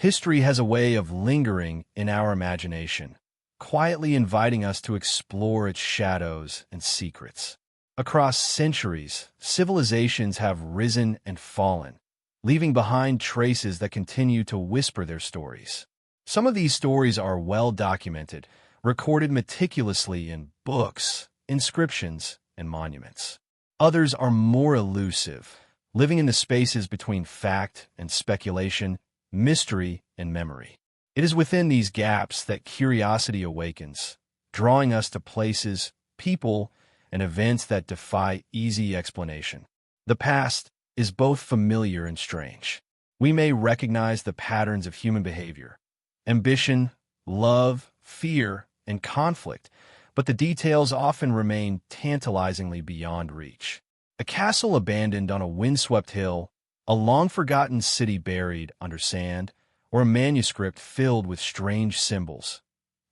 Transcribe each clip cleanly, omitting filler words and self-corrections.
History has a way of lingering in our imagination, quietly inviting us to explore its shadows and secrets. Across centuries, civilizations have risen and fallen, leaving behind traces that continue to whisper their stories. Some of these stories are well documented, recorded meticulously in books, inscriptions, and monuments. Others are more elusive, living in the spaces between fact and speculation, mystery and memory. It is within these gaps that curiosity awakens, drawing us to places, people, and events that defy easy explanation. The past is both familiar and strange. We may recognize the patterns of human behavior, ambition, love, fear, and conflict, but the details often remain tantalizingly beyond reach. A castle abandoned on a windswept hill, a long-forgotten city buried under sand, or a manuscript filled with strange symbols,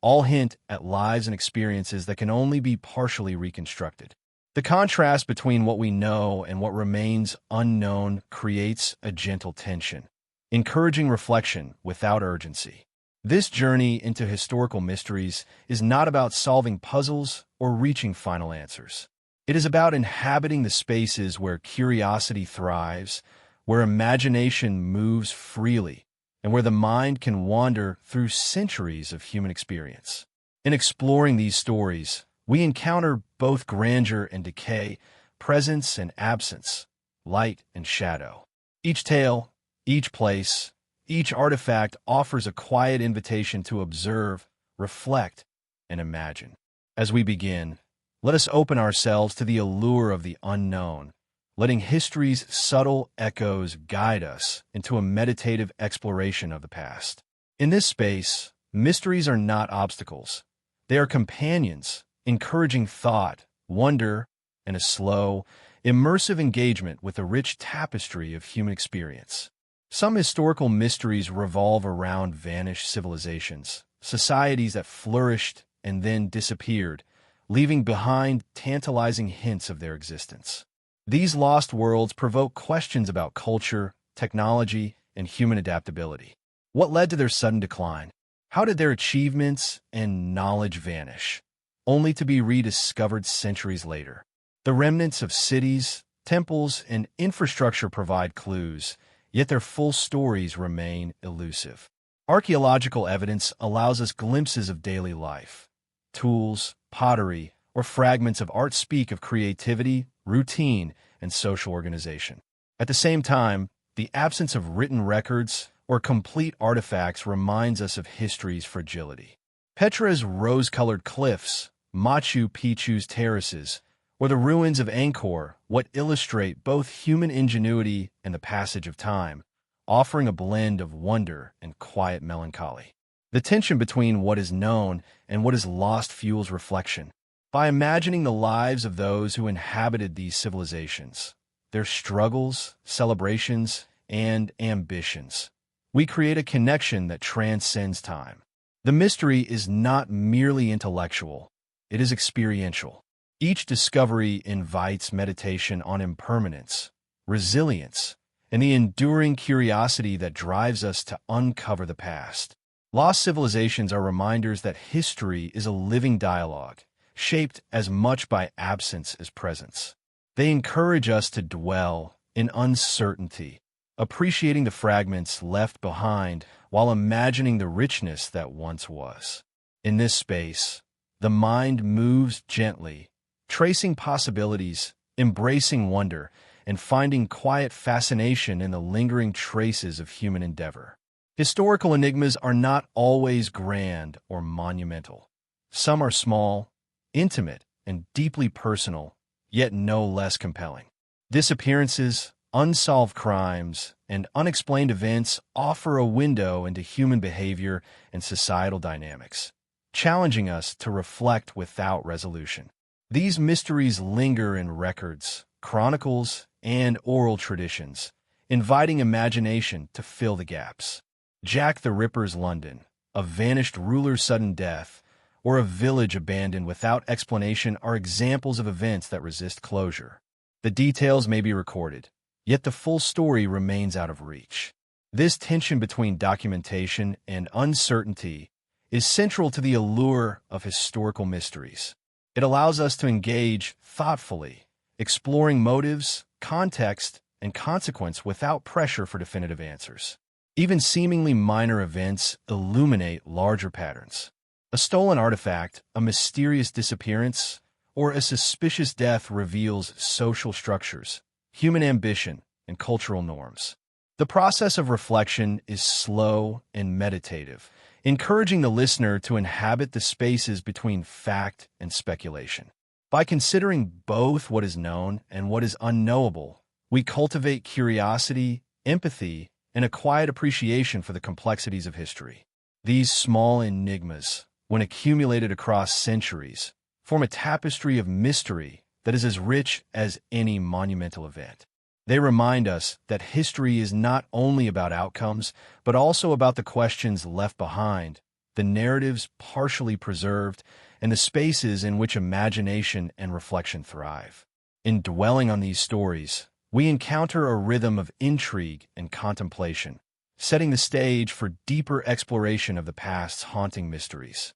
all hint at lives and experiences that can only be partially reconstructed. The contrast between what we know and what remains unknown creates a gentle tension, encouraging reflection without urgency. This journey into historical mysteries is not about solving puzzles or reaching final answers. It is about inhabiting the spaces where curiosity thrives, where imagination moves freely, and where the mind can wander through centuries of human experience. In exploring these stories, we encounter both grandeur and decay, presence and absence, light and shadow. Each tale, each place, each artifact offers a quiet invitation to observe, reflect, and imagine. As we begin, let us open ourselves to the allure of the unknown, letting history's subtle echoes guide us into a meditative exploration of the past. In this space, mysteries are not obstacles. They are companions, encouraging thought, wonder, and a slow, immersive engagement with the rich tapestry of human experience. Some historical mysteries revolve around vanished civilizations, societies that flourished and then disappeared, leaving behind tantalizing hints of their existence. These lost worlds provoke questions about culture, technology, and human adaptability. What led to their sudden decline? How did their achievements and knowledge vanish, only to be rediscovered centuries later? The remnants of cities, temples, and infrastructure provide clues, yet their full stories remain elusive. Archaeological evidence allows us glimpses of daily life. Tools, pottery, or fragments of art speak of creativity, routine, and social organization. At the same time, the absence of written records or complete artifacts reminds us of history's fragility. Petra's rose-colored cliffs, Machu Picchu's terraces, or the ruins of Angkor, what illustrate both human ingenuity and the passage of time, offering a blend of wonder and quiet melancholy. The tension between what is known and what is lost fuels reflection. By imagining the lives of those who inhabited these civilizations, their struggles, celebrations, and ambitions, we create a connection that transcends time. The mystery is not merely intellectual, it is experiential. Each discovery invites meditation on impermanence, resilience, and the enduring curiosity that drives us to uncover the past. Lost civilizations are reminders that history is a living dialogue, shaped as much by absence as presence. They encourage us to dwell in uncertainty, appreciating the fragments left behind while imagining the richness that once was. In this space, the mind moves gently, tracing possibilities, embracing wonder, and finding quiet fascination in the lingering traces of human endeavor. Historical enigmas are not always grand or monumental. Some are small, intimate, and deeply personal, yet no less compelling. Disappearances, unsolved crimes, and unexplained events offer a window into human behavior and societal dynamics, challenging us to reflect without resolution. These mysteries linger in records, chronicles, and oral traditions, inviting imagination to fill the gaps. Jack the Ripper's London, a vanished ruler's sudden death, or a village abandoned without explanation are examples of events that resist closure. The details may be recorded, yet the full story remains out of reach. This tension between documentation and uncertainty is central to the allure of historical mysteries. It allows us to engage thoughtfully, exploring motives, context, and consequence without pressure for definitive answers. Even seemingly minor events illuminate larger patterns. A stolen artifact, a mysterious disappearance, or a suspicious death reveals social structures, human ambition, and cultural norms. The process of reflection is slow and meditative, encouraging the listener to inhabit the spaces between fact and speculation. By considering both what is known and what is unknowable, we cultivate curiosity, empathy, and a quiet appreciation for the complexities of history. These small enigmas, when accumulated across centuries, form a tapestry of mystery that is as rich as any monumental event. They remind us that history is not only about outcomes, but also about the questions left behind, the narratives partially preserved, and the spaces in which imagination and reflection thrive. In dwelling on these stories, we encounter a rhythm of intrigue and contemplation, setting the stage for deeper exploration of the past's haunting mysteries.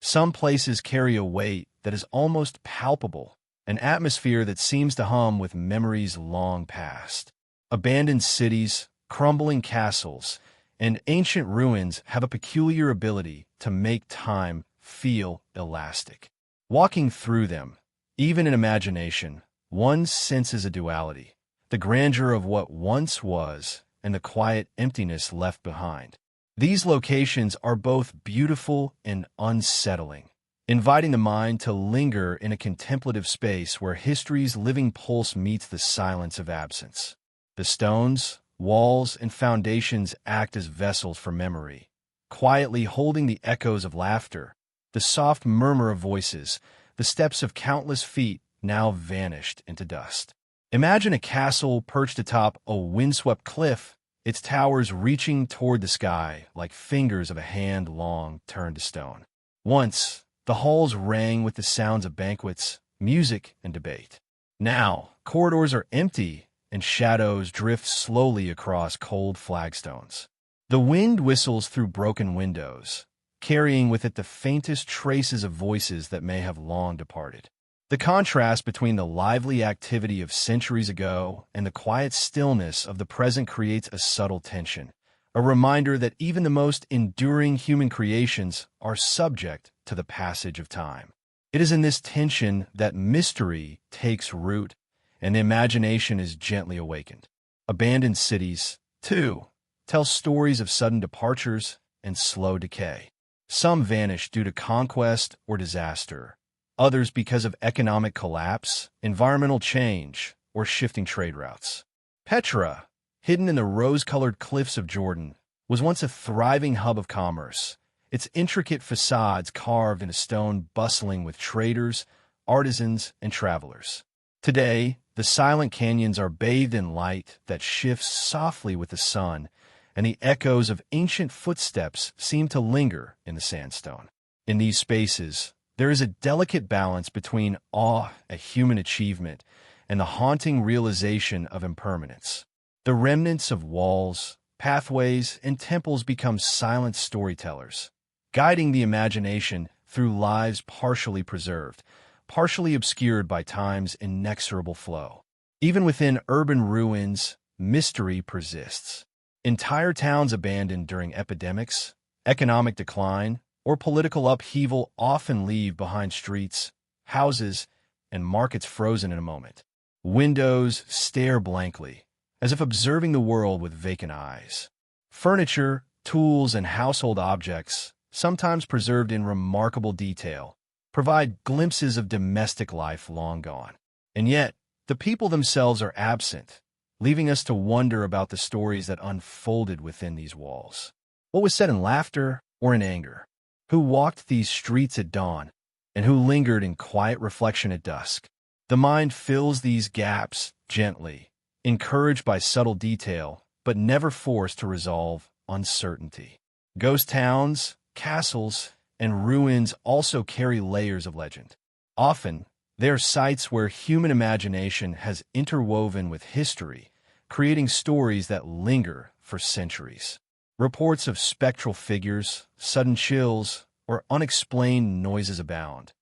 Some places carry a weight that is almost palpable, an atmosphere that seems to hum with memories long past. Abandoned cities, crumbling castles, and ancient ruins have a peculiar ability to make time feel elastic. Walking through them, even in imagination, one senses a duality, the grandeur of what once was and the quiet emptiness left behind. These locations are both beautiful and unsettling, inviting the mind to linger in a contemplative space where history's living pulse meets the silence of absence. The stones, walls, and foundations act as vessels for memory, quietly holding the echoes of laughter, the soft murmur of voices, the steps of countless feet now vanished into dust. Imagine a castle perched atop a windswept cliff, its towers reaching toward the sky like fingers of a hand long turned to stone. Once, the halls rang with the sounds of banquets, music, and debate. Now, corridors are empty, and shadows drift slowly across cold flagstones. The wind whistles through broken windows, carrying with it the faintest traces of voices that may have long departed. The contrast between the lively activity of centuries ago and the quiet stillness of the present creates a subtle tension, a reminder that even the most enduring human creations are subject to the passage of time. It is in this tension that mystery takes root and the imagination is gently awakened. Abandoned cities, too, tell stories of sudden departures and slow decay. Some vanish due to conquest or disaster, others because of economic collapse, environmental change, or shifting trade routes. Petra, hidden in the rose-colored cliffs of Jordan, was once a thriving hub of commerce, its intricate facades carved into stone bustling with traders, artisans, and travelers. Today, the silent canyons are bathed in light that shifts softly with the sun, and the echoes of ancient footsteps seem to linger in the sandstone. In these spaces, there is a delicate balance between awe at human achievement and the haunting realization of impermanence. The remnants of walls, pathways, and temples become silent storytellers, guiding the imagination through lives partially preserved, partially obscured by time's inexorable flow. Even within urban ruins, mystery persists. Entire towns abandoned during epidemics, economic decline, or political upheaval often leave behind streets, houses, and markets frozen in a moment. Windows stare blankly, as if observing the world with vacant eyes. Furniture, tools, and household objects, sometimes preserved in remarkable detail, provide glimpses of domestic life long gone. And yet, the people themselves are absent, leaving us to wonder about the stories that unfolded within these walls. What was said in laughter or in anger? Who walked these streets at dawn, and who lingered in quiet reflection at dusk? The mind fills these gaps gently, encouraged by subtle detail, but never forced to resolve uncertainty. Ghost towns, castles, and ruins also carry layers of legend. Often, they are sites where human imagination has interwoven with history, creating stories that linger for centuries. Reports of spectral figures, sudden chills, or unexplained noises abound,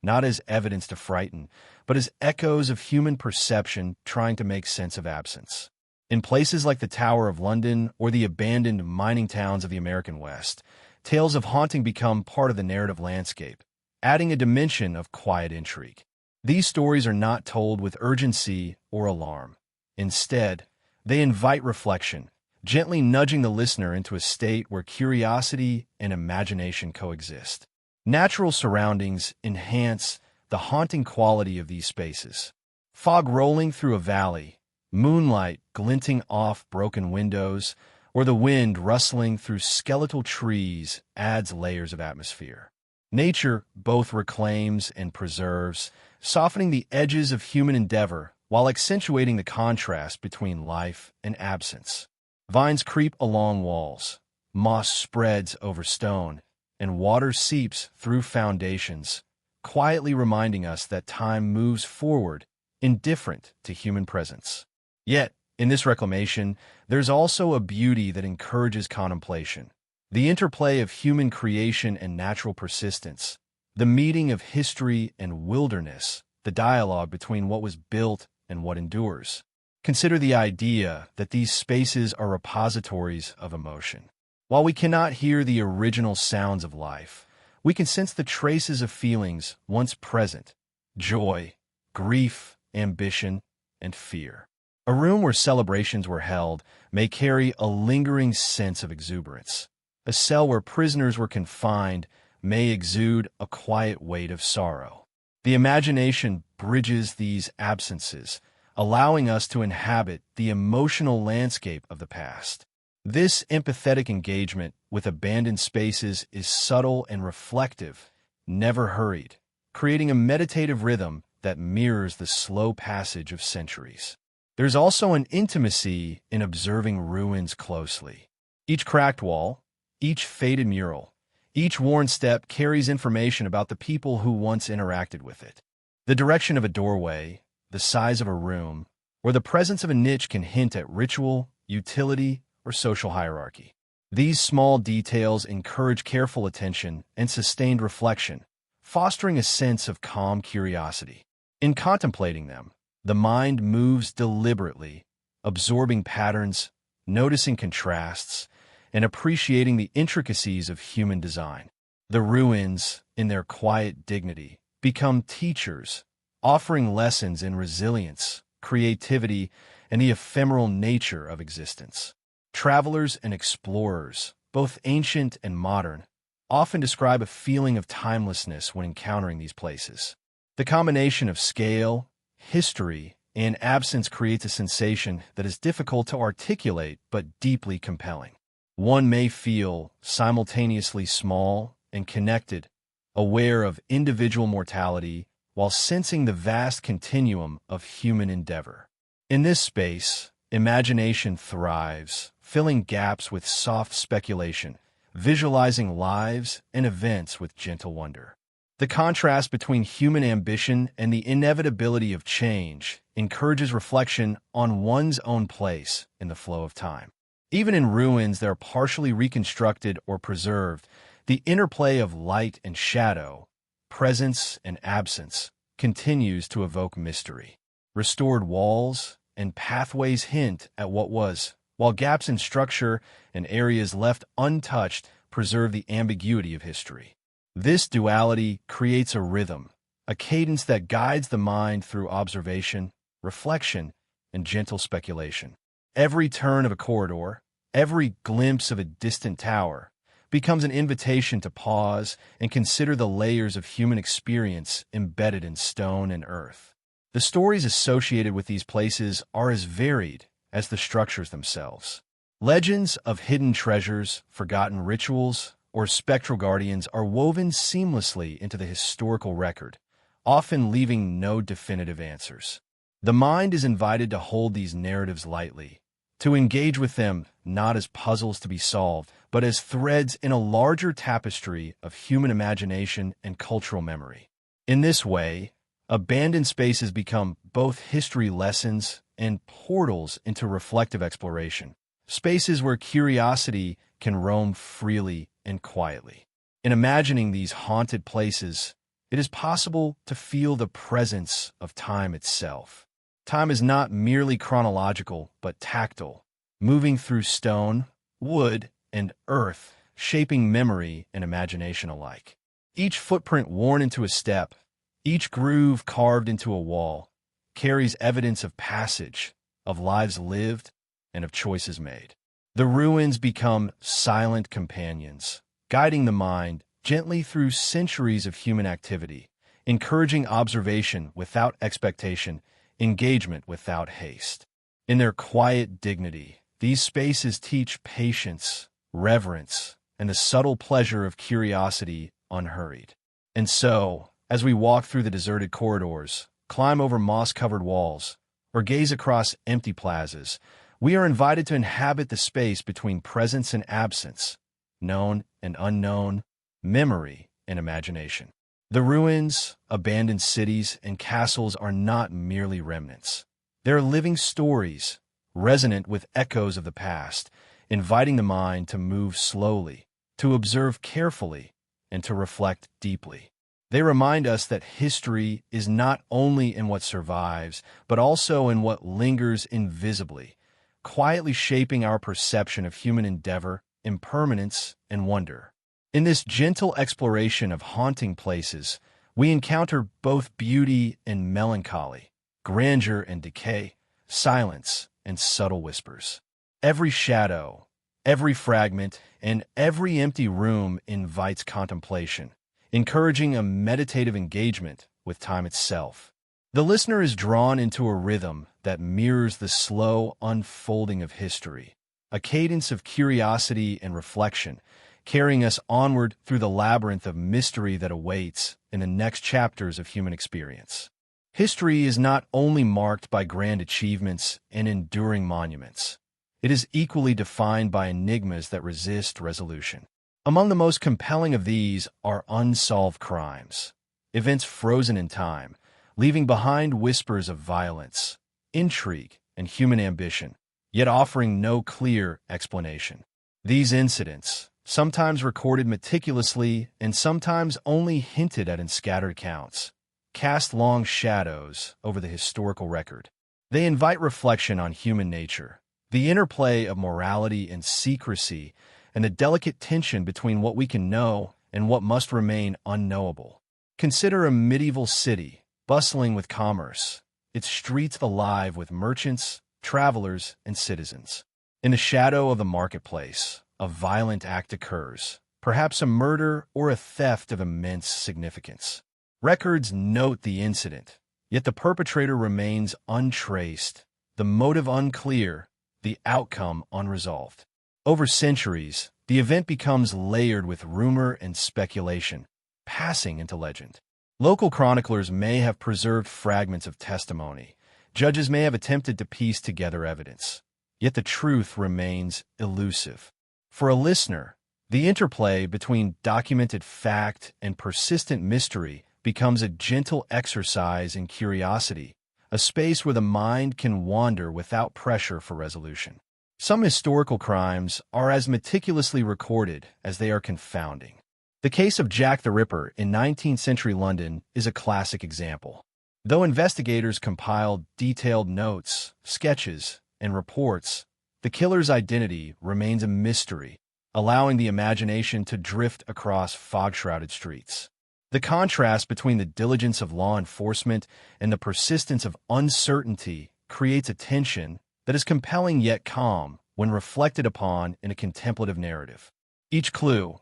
not as evidence to frighten, but as echoes of human perception trying to make sense of absence. In places like the Tower of London or the abandoned mining towns of the American West, tales of haunting become part of the narrative landscape, adding a dimension of quiet intrigue. These stories are not told with urgency or alarm. Instead, they invite reflection, gently nudging the listener into a state where curiosity and imagination coexist. Natural surroundings enhance the haunting quality of these spaces. Fog rolling through a valley, moonlight glinting off broken windows, or the wind rustling through skeletal trees adds layers of atmosphere. Nature both reclaims and preserves, softening the edges of human endeavor while accentuating the contrast between life and absence. Vines creep along walls, moss spreads over stone, and water seeps through foundations, quietly reminding us that time moves forward, indifferent to human presence. Yet, in this reclamation, there's also a beauty that encourages contemplation. The interplay of human creation and natural persistence, the meeting of history and wilderness, the dialogue between what was built and what endures. Consider the idea that these spaces are repositories of emotion. While we cannot hear the original sounds of life, we can sense the traces of feelings once present: joy, grief, ambition, and fear. A room where celebrations were held may carry a lingering sense of exuberance. A cell where prisoners were confined may exude a quiet weight of sorrow. The imagination bridges these absences, allowing us to inhabit the emotional landscape of the past. This empathetic engagement with abandoned spaces is subtle and reflective, never hurried, creating a meditative rhythm that mirrors the slow passage of centuries. There's also an intimacy in observing ruins closely. Each cracked wall, each faded mural, each worn step carries information about the people who once interacted with it. The direction of a doorway, the size of a room, or the presence of a niche can hint at ritual, utility, or social hierarchy. These small details encourage careful attention and sustained reflection, fostering a sense of calm curiosity. In contemplating them, the mind moves deliberately, absorbing patterns, noticing contrasts, and appreciating the intricacies of human design. The ruins, in their quiet dignity, become teachers, offering lessons in resilience, creativity, and the ephemeral nature of existence. Travelers and explorers, both ancient and modern, often describe a feeling of timelessness when encountering these places. The combination of scale, history, and absence creates a sensation that is difficult to articulate but deeply compelling. One may feel simultaneously small and connected, aware of individual mortality, while sensing the vast continuum of human endeavor. In this space, imagination thrives, filling gaps with soft speculation, visualizing lives and events with gentle wonder. The contrast between human ambition and the inevitability of change encourages reflection on one's own place in the flow of time. Even in ruins that are partially reconstructed or preserved, the interplay of light and shadow, presence and absence, continues to evoke mystery. Restored walls and pathways hint at what was, while gaps in structure and areas left untouched preserve the ambiguity of history. This duality creates a rhythm, a cadence that guides the mind through observation, reflection, and gentle speculation. Every turn of a corridor, every glimpse of a distant tower, becomes an invitation to pause and consider the layers of human experience embedded in stone and earth. The stories associated with these places are as varied as the structures themselves. Legends of hidden treasures, forgotten rituals, or spectral guardians are woven seamlessly into the historical record, often leaving no definitive answers. The mind is invited to hold these narratives lightly, to engage with them not as puzzles to be solved, but as threads in a larger tapestry of human imagination and cultural memory. In this way, abandoned spaces become both history lessons and portals into reflective exploration, spaces where curiosity can roam freely and quietly. In imagining these haunted places, it is possible to feel the presence of time itself. Time is not merely chronological, but tactile, moving through stone, wood, and earth, shaping memory and imagination alike. Each footprint worn into a step, each groove carved into a wall, carries evidence of passage, of lives lived, and of choices made. The ruins become silent companions, guiding the mind gently through centuries of human activity, encouraging observation without expectation, engagement without haste. In their quiet dignity, these spaces teach patience, reverence, and the subtle pleasure of curiosity unhurried. And so, as we walk through the deserted corridors, climb over moss-covered walls, or gaze across empty plazas, we are invited to inhabit the space between presence and absence, known and unknown, memory and imagination. The ruins, abandoned cities, and castles are not merely remnants. They are living stories, resonant with echoes of the past, inviting the mind to move slowly, to observe carefully, and to reflect deeply. They remind us that history is not only in what survives, but also in what lingers invisibly, quietly shaping our perception of human endeavor, impermanence, and wonder. In this gentle exploration of haunting places, we encounter both beauty and melancholy, grandeur and decay, silence and subtle whispers. Every shadow, every fragment, and every empty room invites contemplation, encouraging a meditative engagement with time itself. The listener is drawn into a rhythm that mirrors the slow unfolding of history, a cadence of curiosity and reflection, carrying us onward through the labyrinth of mystery that awaits in the next chapters of human experience. History is not only marked by grand achievements and enduring monuments. It is equally defined by enigmas that resist resolution. Among the most compelling of these are unsolved crimes, events frozen in time, leaving behind whispers of violence, intrigue, and human ambition, yet offering no clear explanation. These incidents, sometimes recorded meticulously and sometimes only hinted at in scattered accounts, cast long shadows over the historical record. They invite reflection on human nature, the interplay of morality and secrecy, and the delicate tension between what we can know and what must remain unknowable. Consider a medieval city, bustling with commerce, its streets alive with merchants, travelers, and citizens. In the shadow of the marketplace, a violent act occurs, perhaps a murder or a theft of immense significance. Records note the incident, yet the perpetrator remains untraced, the motive unclear, the outcome unresolved. Over centuries, the event becomes layered with rumor and speculation, passing into legend. Local chroniclers may have preserved fragments of testimony. Judges may have attempted to piece together evidence. Yet the truth remains elusive. For a listener, the interplay between documented fact and persistent mystery becomes a gentle exercise in curiosity, a space where the mind can wander without pressure for resolution. Some historical crimes are as meticulously recorded as they are confounding. The case of Jack the Ripper in 19th century London is a classic example. Though investigators compiled detailed notes, sketches, and reports, the killer's identity remains a mystery, allowing the imagination to drift across fog-shrouded streets. The contrast between the diligence of law enforcement and the persistence of uncertainty creates a tension that is compelling yet calm when reflected upon in a contemplative narrative. Each clue,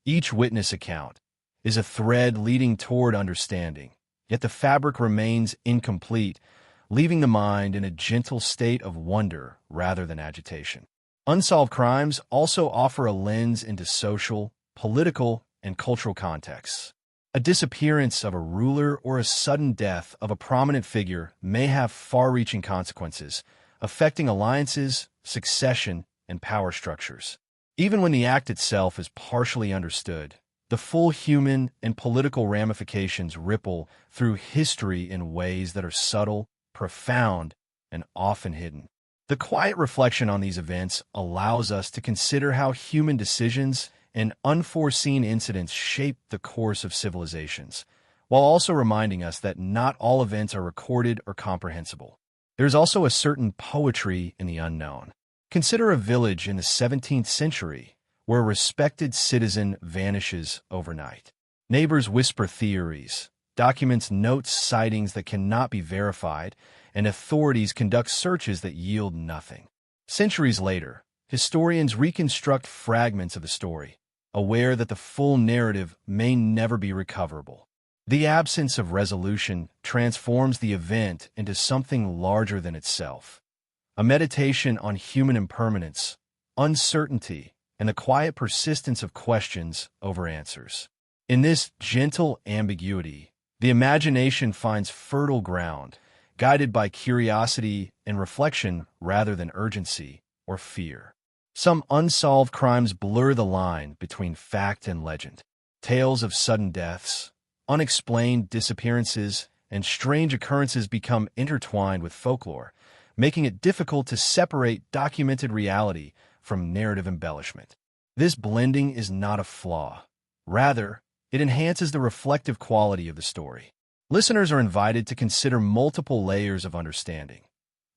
each witness account, is a thread leading toward understanding, yet the fabric remains incomplete, leaving the mind in a gentle state of wonder rather than agitation. Unsolved crimes also offer a lens into social, political, and cultural contexts. A disappearance of a ruler or a sudden death of a prominent figure may have far-reaching consequences, affecting alliances, succession, and power structures. Even when the act itself is partially understood, the full human and political ramifications ripple through history in ways that are subtle, profound, and often hidden. The quiet reflection on these events allows us to consider how human decisions and unforeseen incidents shape the course of civilizations, while also reminding us that not all events are recorded or comprehensible. There's also a certain poetry in the unknown. Consider a village in the 17th century where a respected citizen vanishes overnight. Neighbors whisper theories, documents note sightings that cannot be verified, and authorities conduct searches that yield nothing. Centuries later, historians reconstruct fragments of the story, aware that the full narrative may never be recoverable. The absence of resolution transforms the event into something larger than itself, a meditation on human impermanence, uncertainty, and the quiet persistence of questions over answers. In this gentle ambiguity, the imagination finds fertile ground, guided by curiosity and reflection rather than urgency or fear. Some unsolved crimes blur the line between fact and legend. Tales of sudden deaths, unexplained disappearances, and strange occurrences become intertwined with folklore, making it difficult to separate documented reality from narrative embellishment. This blending is not a flaw. Rather, it enhances the reflective quality of the story. Listeners are invited to consider multiple layers of understanding.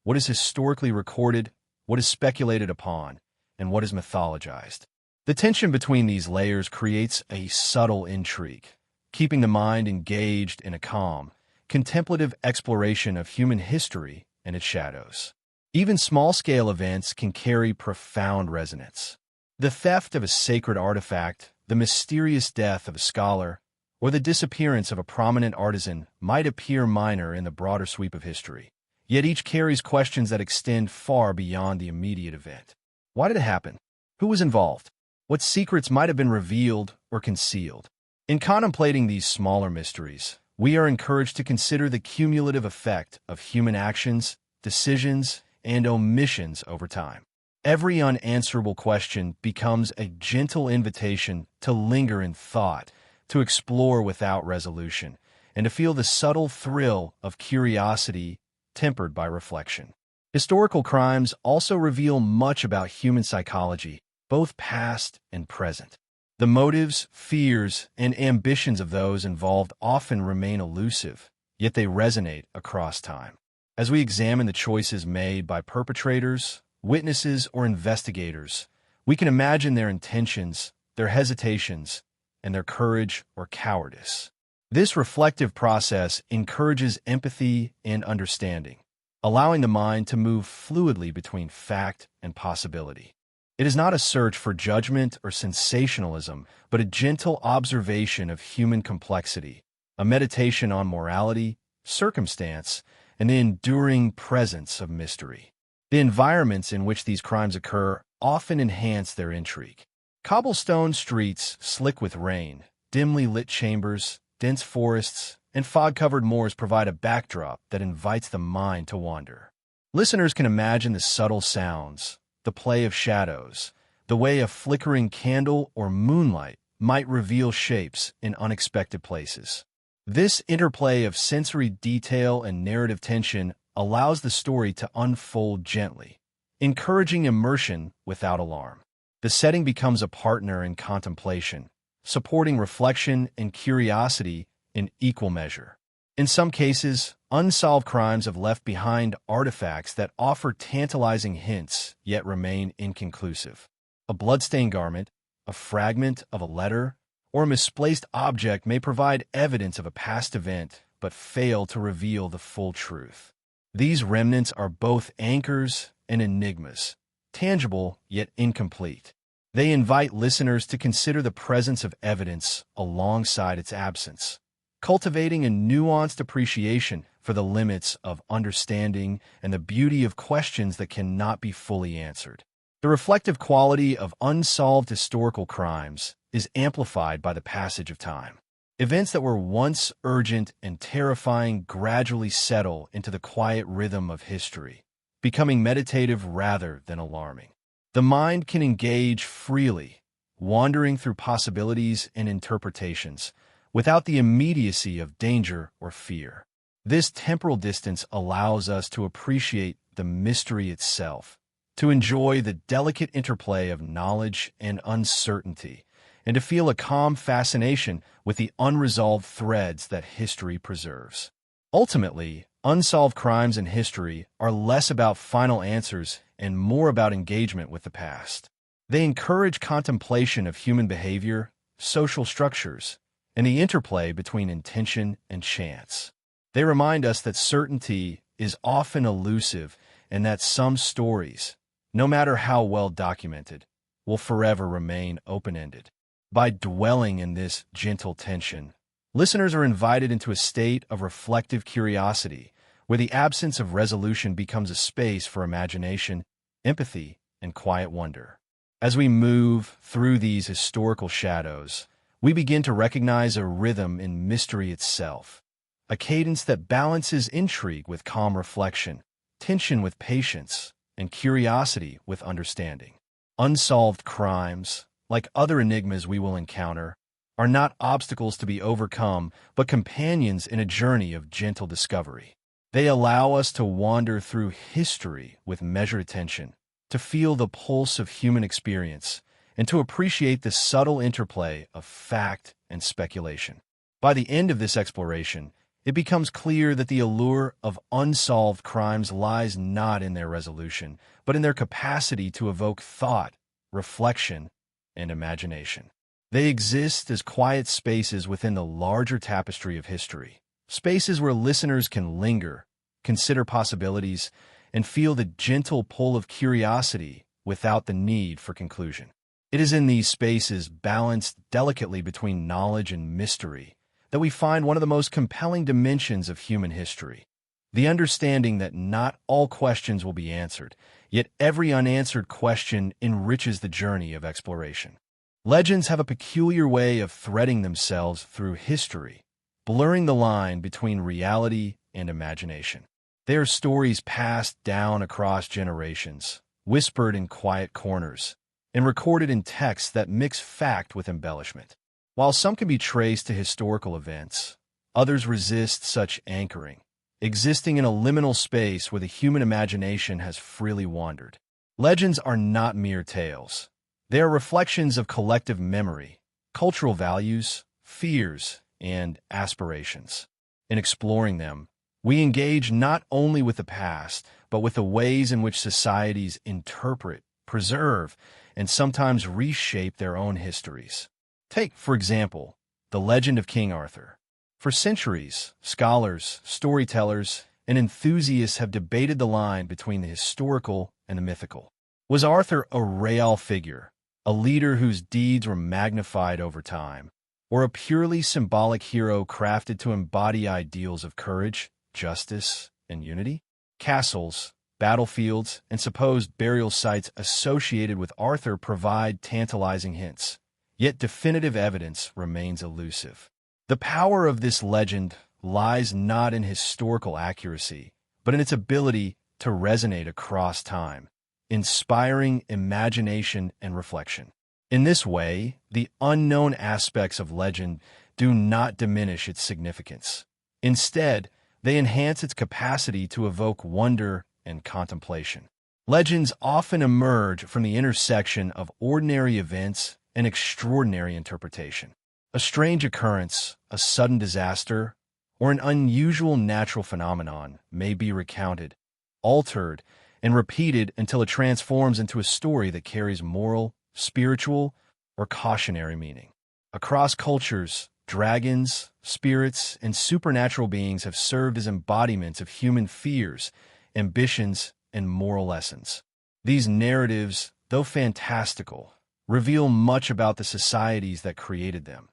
What is historically recorded, what is speculated upon, and what is mythologized. The tension between these layers creates a subtle intrigue, keeping the mind engaged in a calm, contemplative exploration of human history and its shadows. Even small-scale events can carry profound resonance. The theft of a sacred artifact, the mysterious death of a scholar, or the disappearance of a prominent artisan might appear minor in the broader sweep of history. Yet each carries questions that extend far beyond the immediate event. Why did it happen? Who was involved? What secrets might have been revealed or concealed? In contemplating these smaller mysteries, we are encouraged to consider the cumulative effect of human actions, decisions, and omissions over time. Every unanswerable question becomes a gentle invitation to linger in thought, to explore without resolution, and to feel the subtle thrill of curiosity tempered by reflection. Historical crimes also reveal much about human psychology, both past and present. The motives, fears, and ambitions of those involved often remain elusive, yet they resonate across time. As we examine the choices made by perpetrators, witnesses, or investigators, we can imagine their intentions, their hesitations, and their courage or cowardice. This reflective process encourages empathy and understanding, allowing the mind to move fluidly between fact and possibility. It is not a search for judgment or sensationalism, but a gentle observation of human complexity, a meditation on morality, circumstance, and the enduring presence of mystery. The environments in which these crimes occur often enhance their intrigue. Cobblestone streets slick with rain, dimly lit chambers, dense forests, and fog-covered moors provide a backdrop that invites the mind to wander. Listeners can imagine the subtle sounds, the play of shadows, the way a flickering candle or moonlight might reveal shapes in unexpected places. This interplay of sensory detail and narrative tension allows the story to unfold gently, encouraging immersion without alarm. The setting becomes a partner in contemplation, supporting reflection and curiosity in equal measure. In some cases, unsolved crimes have left behind artifacts that offer tantalizing hints yet remain inconclusive. A bloodstained garment, a fragment of a letter, or a misplaced object may provide evidence of a past event but fail to reveal the full truth. These remnants are both anchors and enigmas, tangible yet incomplete. They invite listeners to consider the presence of evidence alongside its absence, cultivating a nuanced appreciation for the limits of understanding and the beauty of questions that cannot be fully answered. The reflective quality of unsolved historical crimes is amplified by the passage of time. Events that were once urgent and terrifying gradually settle into the quiet rhythm of history, becoming meditative rather than alarming. The mind can engage freely, wandering through possibilities and interpretations, without the immediacy of danger or fear. This temporal distance allows us to appreciate the mystery itself, to enjoy the delicate interplay of knowledge and uncertainty, and to feel a calm fascination with the unresolved threads that history preserves. Ultimately, unsolved crimes in history are less about final answers and more about engagement with the past. They encourage contemplation of human behavior, social structures, and the interplay between intention and chance. They remind us that certainty is often elusive and that some stories, no matter how well documented, will forever remain open-ended. By dwelling in this gentle tension, listeners are invited into a state of reflective curiosity, where the absence of resolution becomes a space for imagination, empathy, and quiet wonder. As we move through these historical shadows, we begin to recognize a rhythm in mystery itself, a cadence that balances intrigue with calm reflection, tension with patience, and curiosity with understanding. Unsolved crimes, like other enigmas we will encounter, are not obstacles to be overcome, but companions in a journey of gentle discovery. They allow us to wander through history with measured attention, to feel the pulse of human experience, and to appreciate the subtle interplay of fact and speculation. By the end of this exploration, it becomes clear that the allure of unsolved crimes lies not in their resolution, but in their capacity to evoke thought, reflection, and imagination. They exist as quiet spaces within the larger tapestry of history, spaces where listeners can linger, consider possibilities, and feel the gentle pull of curiosity without the need for conclusion. It is in these spaces, balanced delicately between knowledge and mystery, that we find one of the most compelling dimensions of human history. The understanding that not all questions will be answered, yet every unanswered question enriches the journey of exploration. Legends have a peculiar way of threading themselves through history, blurring the line between reality and imagination. They are stories passed down across generations, whispered in quiet corners, and recorded in texts that mix fact with embellishment. While some can be traced to historical events, others resist such anchoring, existing in a liminal space where the human imagination has freely wandered. Legends are not mere tales. They are reflections of collective memory, cultural values, fears, and aspirations. In exploring them, we engage not only with the past, but with the ways in which societies interpret, preserve, and sometimes reshape their own histories. Take, for example, the legend of King Arthur. For centuries, scholars, storytellers, and enthusiasts have debated the line between the historical and the mythical. Was Arthur a real figure, a leader whose deeds were magnified over time, or a purely symbolic hero crafted to embody ideals of courage, justice, and unity? Castles, battlefields, and supposed burial sites associated with Arthur provide tantalizing hints, yet definitive evidence remains elusive. The power of this legend lies not in historical accuracy, but in its ability to resonate across time, inspiring imagination and reflection. In this way, the unknown aspects of legend do not diminish its significance. Instead, they enhance its capacity to evoke wonder and contemplation. Legends often emerge from the intersection of ordinary events and extraordinary interpretation. A strange occurrence, a sudden disaster, or an unusual natural phenomenon may be recounted, altered, and repeated until it transforms into a story that carries moral, spiritual, or cautionary meaning. Across cultures, dragons, spirits, and supernatural beings have served as embodiments of human fears, ambitions, and moral lessons. These narratives, though fantastical, reveal much about the societies that created them,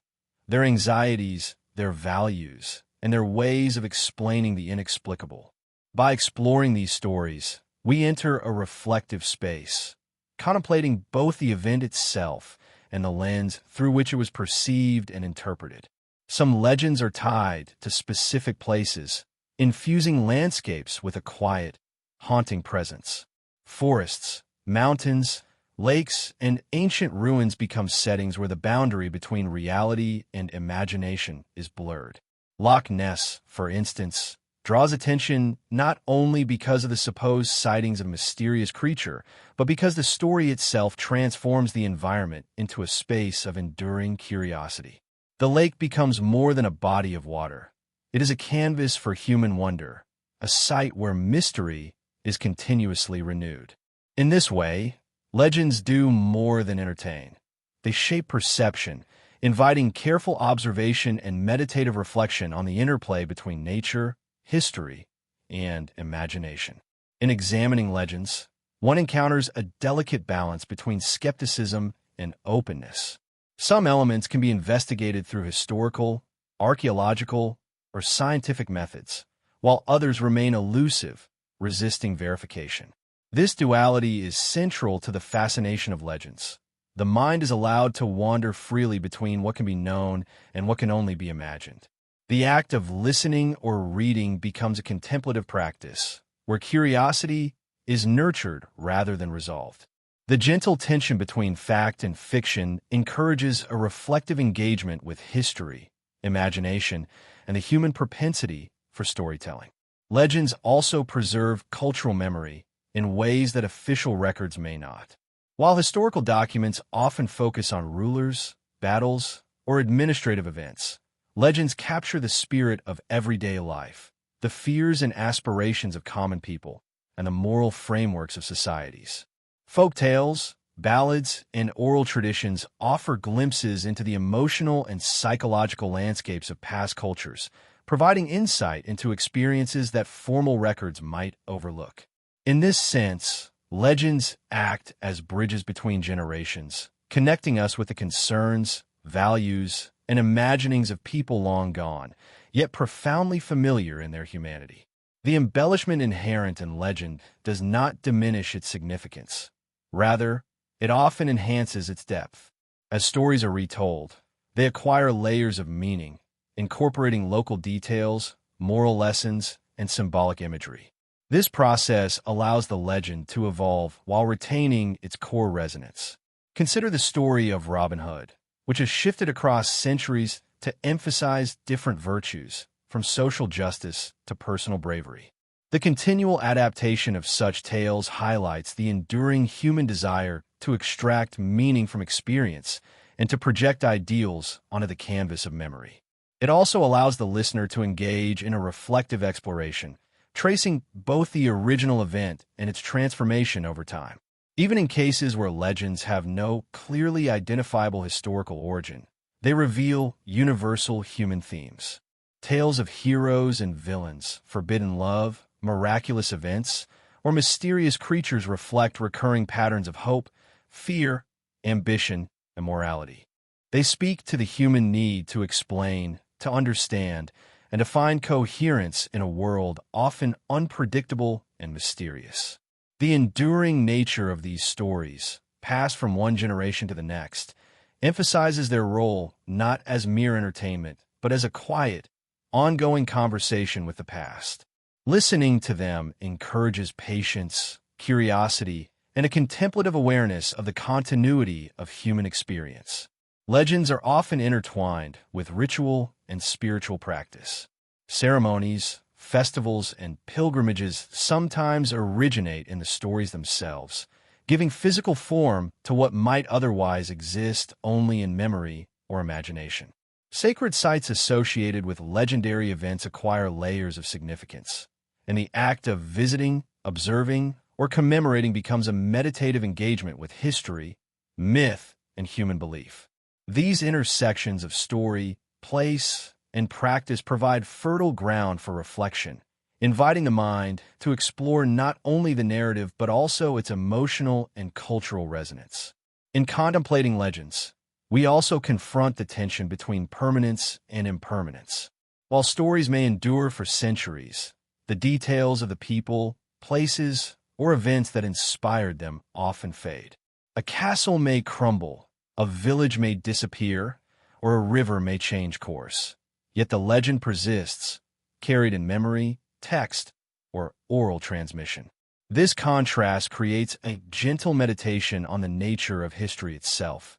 their anxieties, their values, and their ways of explaining the inexplicable. By exploring these stories, we enter a reflective space, contemplating both the event itself and the lens through which it was perceived and interpreted. Some legends are tied to specific places, infusing landscapes with a quiet, haunting presence. Forests, mountains, lakes, and ancient ruins become settings where the boundary between reality and imagination is blurred. Loch Ness, for instance, draws attention not only because of the supposed sightings of a mysterious creature, but because the story itself transforms the environment into a space of enduring curiosity. The lake becomes more than a body of water. It is a canvas for human wonder, a site where mystery is continuously renewed. In this way, legends do more than entertain. They shape perception, inviting careful observation and meditative reflection on the interplay between nature, history, and imagination. In examining legends, one encounters a delicate balance between skepticism and openness. Some elements can be investigated through historical, archaeological, or scientific methods, while others remain elusive, resisting verification. This duality is central to the fascination of legends. The mind is allowed to wander freely between what can be known and what can only be imagined. The act of listening or reading becomes a contemplative practice, where curiosity is nurtured rather than resolved. The gentle tension between fact and fiction encourages a reflective engagement with history, imagination, and the human propensity for storytelling. Legends also preserve cultural memory in ways that official records may not. While historical documents often focus on rulers, battles, or administrative events, legends capture the spirit of everyday life, the fears and aspirations of common people, and the moral frameworks of societies. Folk tales, ballads, and oral traditions offer glimpses into the emotional and psychological landscapes of past cultures, providing insight into experiences that formal records might overlook. In this sense, legends act as bridges between generations, connecting us with the concerns, values, and imaginings of people long gone, yet profoundly familiar in their humanity. The embellishment inherent in legend does not diminish its significance. Rather, it often enhances its depth. As stories are retold, they acquire layers of meaning, incorporating local details, moral lessons, and symbolic imagery. This process allows the legend to evolve while retaining its core resonance. Consider the story of Robin Hood, which has shifted across centuries to emphasize different virtues, from social justice to personal bravery. The continual adaptation of such tales highlights the enduring human desire to extract meaning from experience and to project ideals onto the canvas of memory. It also allows the listener to engage in a reflective exploration, tracing both the original event and its transformation over time. Even in cases where legends have no clearly identifiable historical origin, they reveal universal human themes. Tales of heroes and villains, forbidden love, miraculous events, or mysterious creatures reflect recurring patterns of hope, fear, ambition, and morality. They speak to the human need to explain, to understand, and to find coherence in a world often unpredictable and mysterious. The enduring nature of these stories, passed from one generation to the next, emphasizes their role not as mere entertainment, but as a quiet, ongoing conversation with the past. Listening to them encourages patience, curiosity, and a contemplative awareness of the continuity of human experience. Legends are often intertwined with ritual and spiritual practice. Ceremonies, festivals, and pilgrimages sometimes originate in the stories themselves, giving physical form to what might otherwise exist only in memory or imagination. Sacred sites associated with legendary events acquire layers of significance, and the act of visiting, observing, or commemorating becomes a meditative engagement with history, myth, and human belief. These intersections of story, place, and practice provide fertile ground for reflection, inviting the mind to explore not only the narrative but also its emotional and cultural resonance. In contemplating legends, we also confront the tension between permanence and impermanence. While stories may endure for centuries, the details of the people, places, or events that inspired them often fade. A castle may crumble, a village may disappear, or a river may change course. Yet the legend persists, carried in memory, text, or oral transmission. This contrast creates a gentle meditation on the nature of history itself,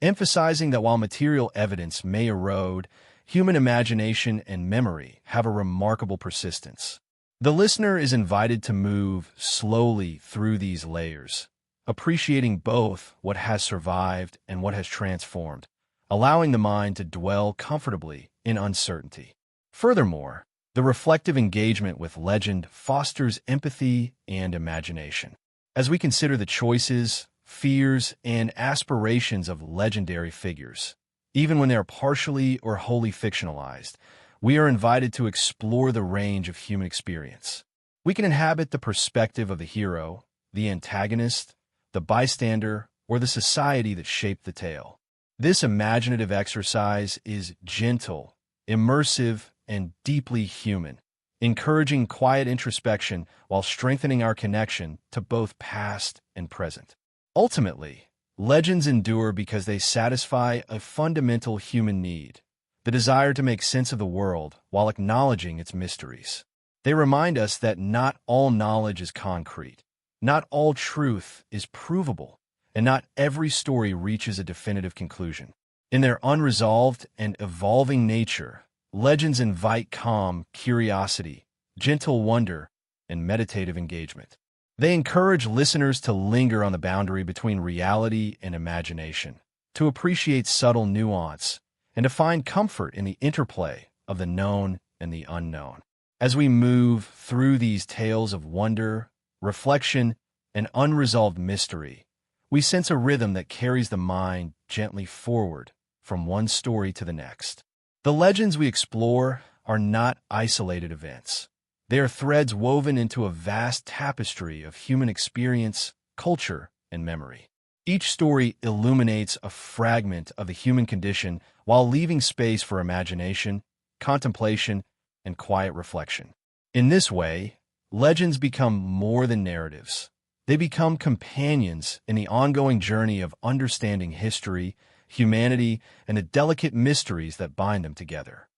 emphasizing that while material evidence may erode, human imagination and memory have a remarkable persistence. The listener is invited to move slowly through these layers, appreciating both what has survived and what has transformed, allowing the mind to dwell comfortably in uncertainty. Furthermore, the reflective engagement with legend fosters empathy and imagination. As we consider the choices, fears, and aspirations of legendary figures, even when they are partially or wholly fictionalized, we are invited to explore the range of human experience. We can inhabit the perspective of the hero, the antagonist, the bystander, or the society that shaped the tale. This imaginative exercise is gentle, immersive, and deeply human, encouraging quiet introspection while strengthening our connection to both past and present. Ultimately, legends endure because they satisfy a fundamental human need, the desire to make sense of the world while acknowledging its mysteries. They remind us that not all knowledge is concrete, not all truth is provable, and not every story reaches a definitive conclusion. In their unresolved and evolving nature, legends invite calm curiosity, gentle wonder, and meditative engagement. They encourage listeners to linger on the boundary between reality and imagination, to appreciate subtle nuance, and to find comfort in the interplay of the known and the unknown. As we move through these tales of wonder, reflection, and unresolved mystery, we sense a rhythm that carries the mind gently forward from one story to the next. The legends we explore are not isolated events. They are threads woven into a vast tapestry of human experience, culture, and memory. Each story illuminates a fragment of the human condition while leaving space for imagination, contemplation, and quiet reflection. In this way, legends become more than narratives. They become companions in the ongoing journey of understanding history, humanity, and the delicate mysteries that bind them together.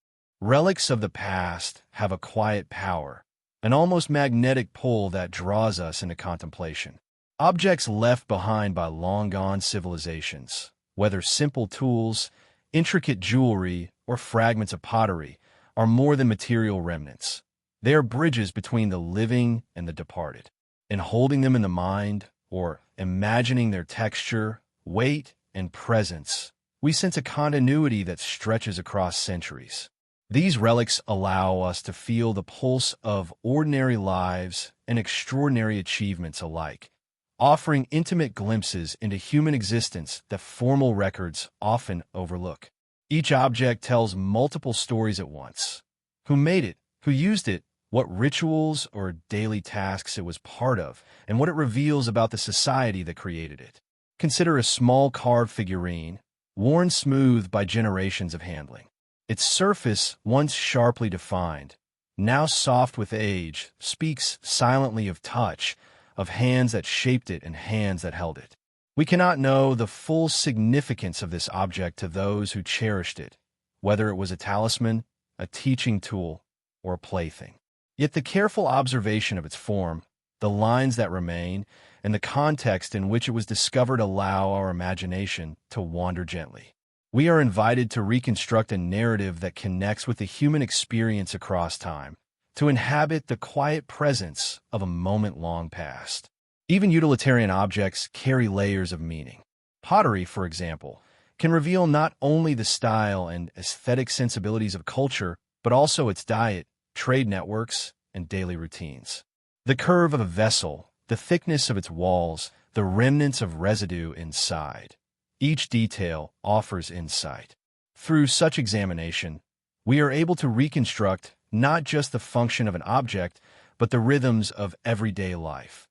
Relics of the past have a quiet power, an almost magnetic pull that draws us into contemplation. Objects left behind by long-gone civilizations, whether simple tools, intricate jewelry, or fragments of pottery, are more than material remnants. They are bridges between the living and the departed. In holding them in the mind, or imagining their texture, weight, and presence, we sense a continuity that stretches across centuries. These relics allow us to feel the pulse of ordinary lives and extraordinary achievements alike, offering intimate glimpses into human existence that formal records often overlook. Each object tells multiple stories at once. Who made it? Who used it? What rituals or daily tasks it was part of, and what it reveals about the society that created it. Consider a small carved figurine, worn smooth by generations of handling. Its surface, once sharply defined, now soft with age, speaks silently of touch, of hands that shaped it and hands that held it. We cannot know the full significance of this object to those who cherished it, whether it was a talisman, a teaching tool, or a plaything. Yet the careful observation of its form, the lines that remain, and the context in which it was discovered allow our imagination to wander gently. We are invited to reconstruct a narrative that connects with the human experience across time, to inhabit the quiet presence of a moment long past. Even utilitarian objects carry layers of meaning. Pottery, for example, can reveal not only the style and aesthetic sensibilities of culture, but also its diet, trade networks, and daily routines. The curve of a vessel, the thickness of its walls, the remnants of residue inside. Each detail offers insight. Through such examination, we are able to reconstruct not just the function of an object, but the rhythms of everyday life.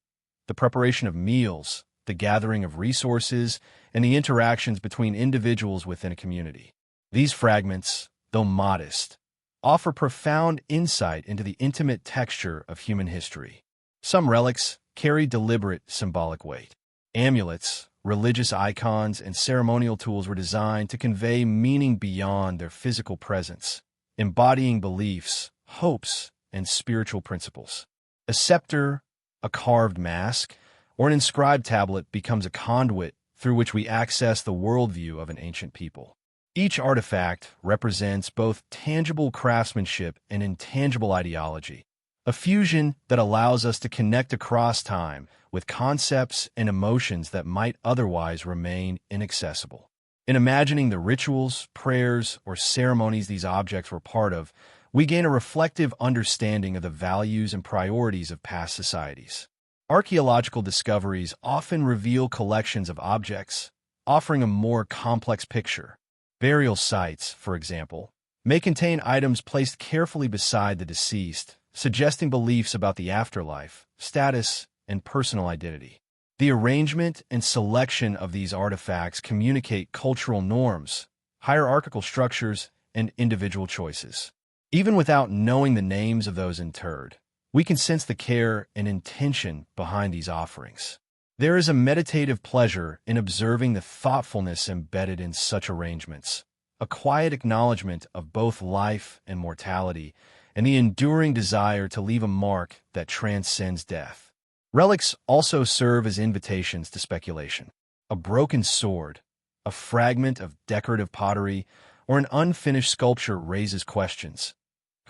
The preparation of meals, the gathering of resources, and the interactions between individuals within a community. These fragments, though modest, offer profound insight into the intimate texture of human history. Some relics carry deliberate symbolic weight. Amulets, religious icons, and ceremonial tools were designed to convey meaning beyond their physical presence, embodying beliefs, hopes, and spiritual principles. A scepter, a carved mask, or an inscribed tablet becomes a conduit through which we access the worldview of an ancient people. Each artifact represents both tangible craftsmanship and intangible ideology, a fusion that allows us to connect across time with concepts and emotions that might otherwise remain inaccessible. In imagining the rituals, prayers, or ceremonies these objects were part of, we gain a reflective understanding of the values and priorities of past societies. Archaeological discoveries often reveal collections of objects, offering a more complex picture. Burial sites, for example, may contain items placed carefully beside the deceased, suggesting beliefs about the afterlife, status, and personal identity. The arrangement and selection of these artifacts communicate cultural norms, hierarchical structures, and individual choices. Even without knowing the names of those interred, we can sense the care and intention behind these offerings. There is a meditative pleasure in observing the thoughtfulness embedded in such arrangements, a quiet acknowledgement of both life and mortality, and the enduring desire to leave a mark that transcends death. Relics also serve as invitations to speculation. A broken sword, a fragment of decorative pottery, or an unfinished sculpture raises questions.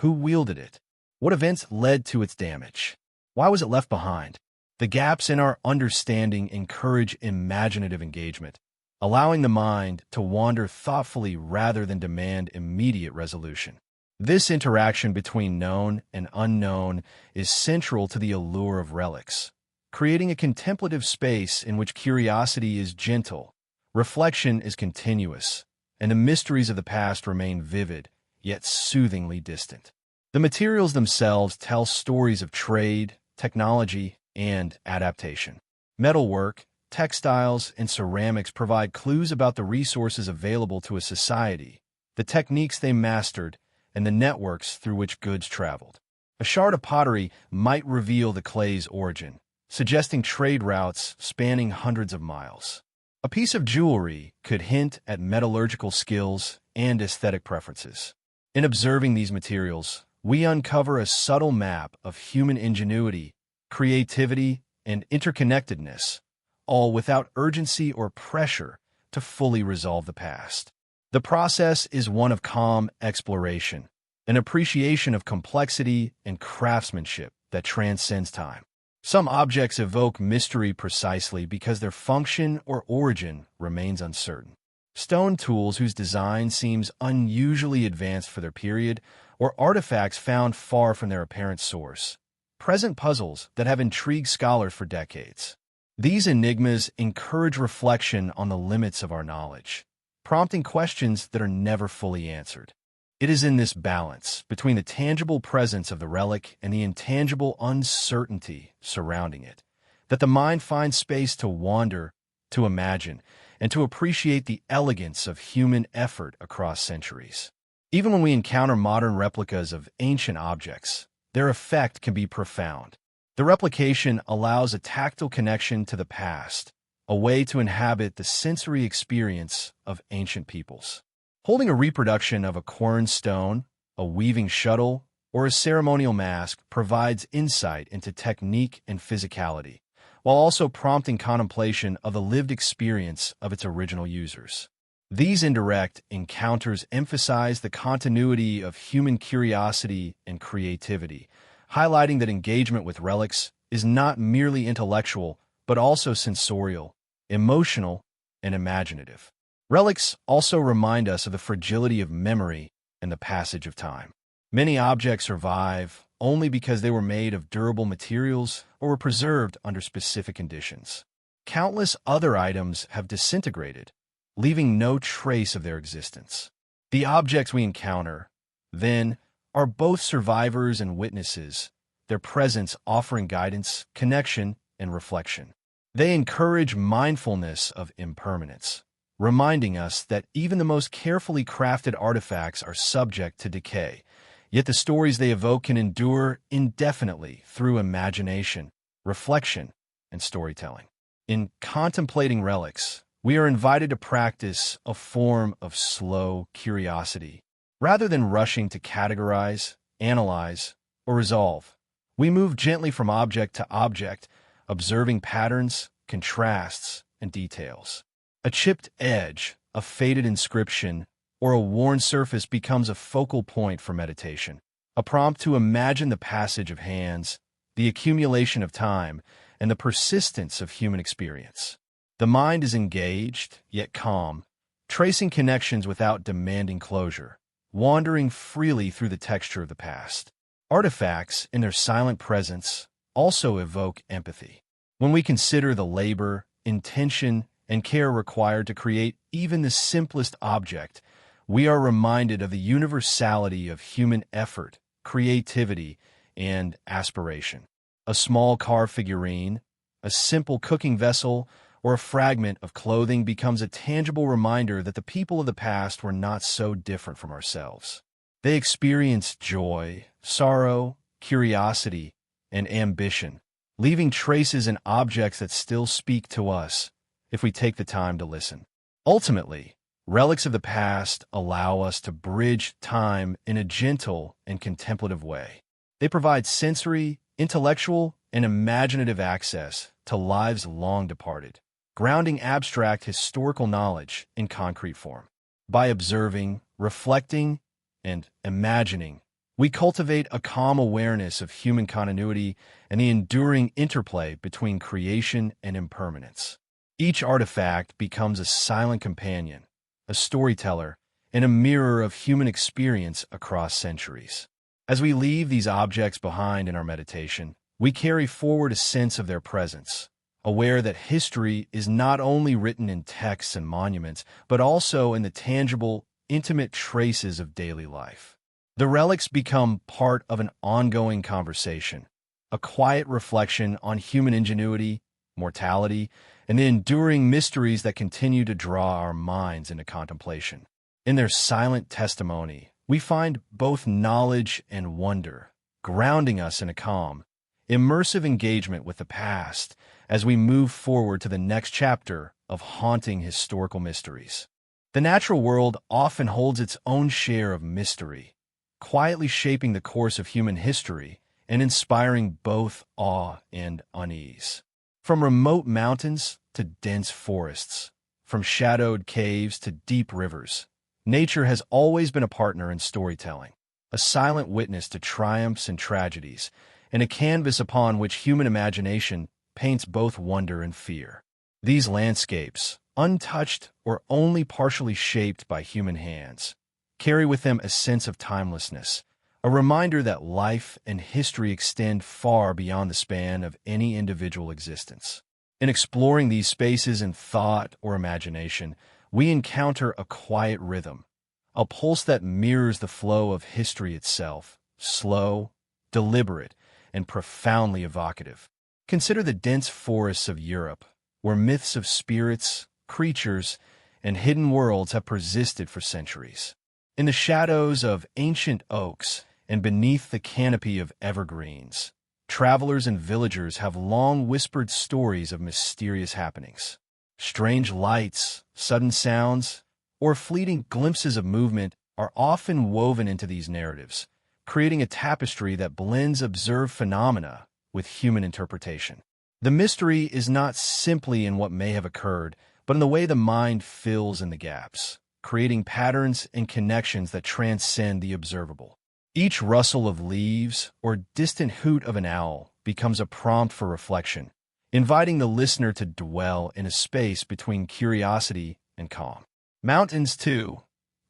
Who wielded it? What events led to its damage? Why was it left behind? The gaps in our understanding encourage imaginative engagement, allowing the mind to wander thoughtfully rather than demand immediate resolution. This interaction between known and unknown is central to the allure of relics, creating a contemplative space in which curiosity is gentle, reflection is continuous, and the mysteries of the past remain vivid, yet soothingly distant. The materials themselves tell stories of trade, technology, and adaptation. Metalwork, textiles, and ceramics provide clues about the resources available to a society, the techniques they mastered, and the networks through which goods traveled. A shard of pottery might reveal the clay's origin, suggesting trade routes spanning hundreds of miles. A piece of jewelry could hint at metallurgical skills and aesthetic preferences. In observing these materials, we uncover a subtle map of human ingenuity, creativity, and interconnectedness, all without urgency or pressure to fully resolve the past. The process is one of calm exploration, an appreciation of complexity and craftsmanship that transcends time. Some objects evoke mystery precisely because their function or origin remains uncertain. Stone tools whose design seems unusually advanced for their period, or artifacts found far from their apparent source, present puzzles that have intrigued scholars for decades. These enigmas encourage reflection on the limits of our knowledge, prompting questions that are never fully answered. It is in this balance between the tangible presence of the relic and the intangible uncertainty surrounding it that the mind finds space to wander, to imagine, and to appreciate the elegance of human effort across centuries. Even when we encounter modern replicas of ancient objects, their effect can be profound. The replication allows a tactile connection to the past, a way to inhabit the sensory experience of ancient peoples. Holding a reproduction of a quern stone, a weaving shuttle, or a ceremonial mask provides insight into technique and physicality, while also prompting contemplation of the lived experience of its original users. These indirect encounters emphasize the continuity of human curiosity and creativity, highlighting that engagement with relics is not merely intellectual, but also sensorial, emotional, and imaginative. Relics also remind us of the fragility of memory and the passage of time. Many objects survive only because they were made of durable materials or were preserved under specific conditions. Countless other items have disintegrated, leaving no trace of their existence. The objects we encounter, then, are both survivors and witnesses, their presence offering guidance, connection, and reflection. They encourage mindfulness of impermanence, reminding us that even the most carefully crafted artifacts are subject to decay, yet the stories they evoke can endure indefinitely through imagination, reflection, and storytelling. In contemplating relics, we are invited to practice a form of slow curiosity. Rather than rushing to categorize, analyze, or resolve, we move gently from object to object, observing patterns, contrasts, and details. A chipped edge, a faded inscription, or a worn surface becomes a focal point for meditation, a prompt to imagine the passage of hands, the accumulation of time, and the persistence of human experience. The mind is engaged, yet calm, tracing connections without demanding closure, wandering freely through the texture of the past. Artifacts, in their silent presence, also evoke empathy. When we consider the labor, intention, and care required to create even the simplest object, we are reminded of the universality of human effort, creativity, and aspiration. A small car figurine, a simple cooking vessel, or a fragment of clothing becomes a tangible reminder that the people of the past were not so different from ourselves. They experienced joy, sorrow, curiosity, and ambition, leaving traces in objects that still speak to us if we take the time to listen. Ultimately, relics of the past allow us to bridge time in a gentle and contemplative way. They provide sensory, intellectual, and imaginative access to lives long departed, grounding abstract historical knowledge in concrete form. By observing, reflecting, and imagining, we cultivate a calm awareness of human continuity and the enduring interplay between creation and impermanence. Each artifact becomes a silent companion, a storyteller, and a mirror of human experience across centuries. As we leave these objects behind in our meditation, we carry forward a sense of their presence, aware that history is not only written in texts and monuments, but also in the tangible, intimate traces of daily life. The relics become part of an ongoing conversation, a quiet reflection on human ingenuity, mortality, and the enduring mysteries that continue to draw our minds into contemplation. In their silent testimony, we find both knowledge and wonder, grounding us in a calm, immersive engagement with the past as we move forward to the next chapter of haunting historical mysteries. The natural world often holds its own share of mystery, quietly shaping the course of human history and inspiring both awe and unease. From remote mountains to dense forests, from shadowed caves to deep rivers, nature has always been a partner in storytelling, a silent witness to triumphs and tragedies, and a canvas upon which human imagination paints both wonder and fear. These landscapes, untouched or only partially shaped by human hands, carry with them a sense of timelessness, a reminder that life and history extend far beyond the span of any individual existence. In exploring these spaces in thought or imagination, we encounter a quiet rhythm, a pulse that mirrors the flow of history itself, slow, deliberate, and profoundly evocative. Consider the dense forests of Europe, where myths of spirits, creatures, and hidden worlds have persisted for centuries. In the shadows of ancient oaks and beneath the canopy of evergreens, travelers and villagers have long whispered stories of mysterious happenings. Strange lights, sudden sounds, or fleeting glimpses of movement are often woven into these narratives, creating a tapestry that blends observed phenomena with human interpretation. The mystery is not simply in what may have occurred, but in the way the mind fills in the gaps, creating patterns and connections that transcend the observable. Each rustle of leaves or distant hoot of an owl becomes a prompt for reflection, inviting the listener to dwell in a space between curiosity and calm. Mountains, too,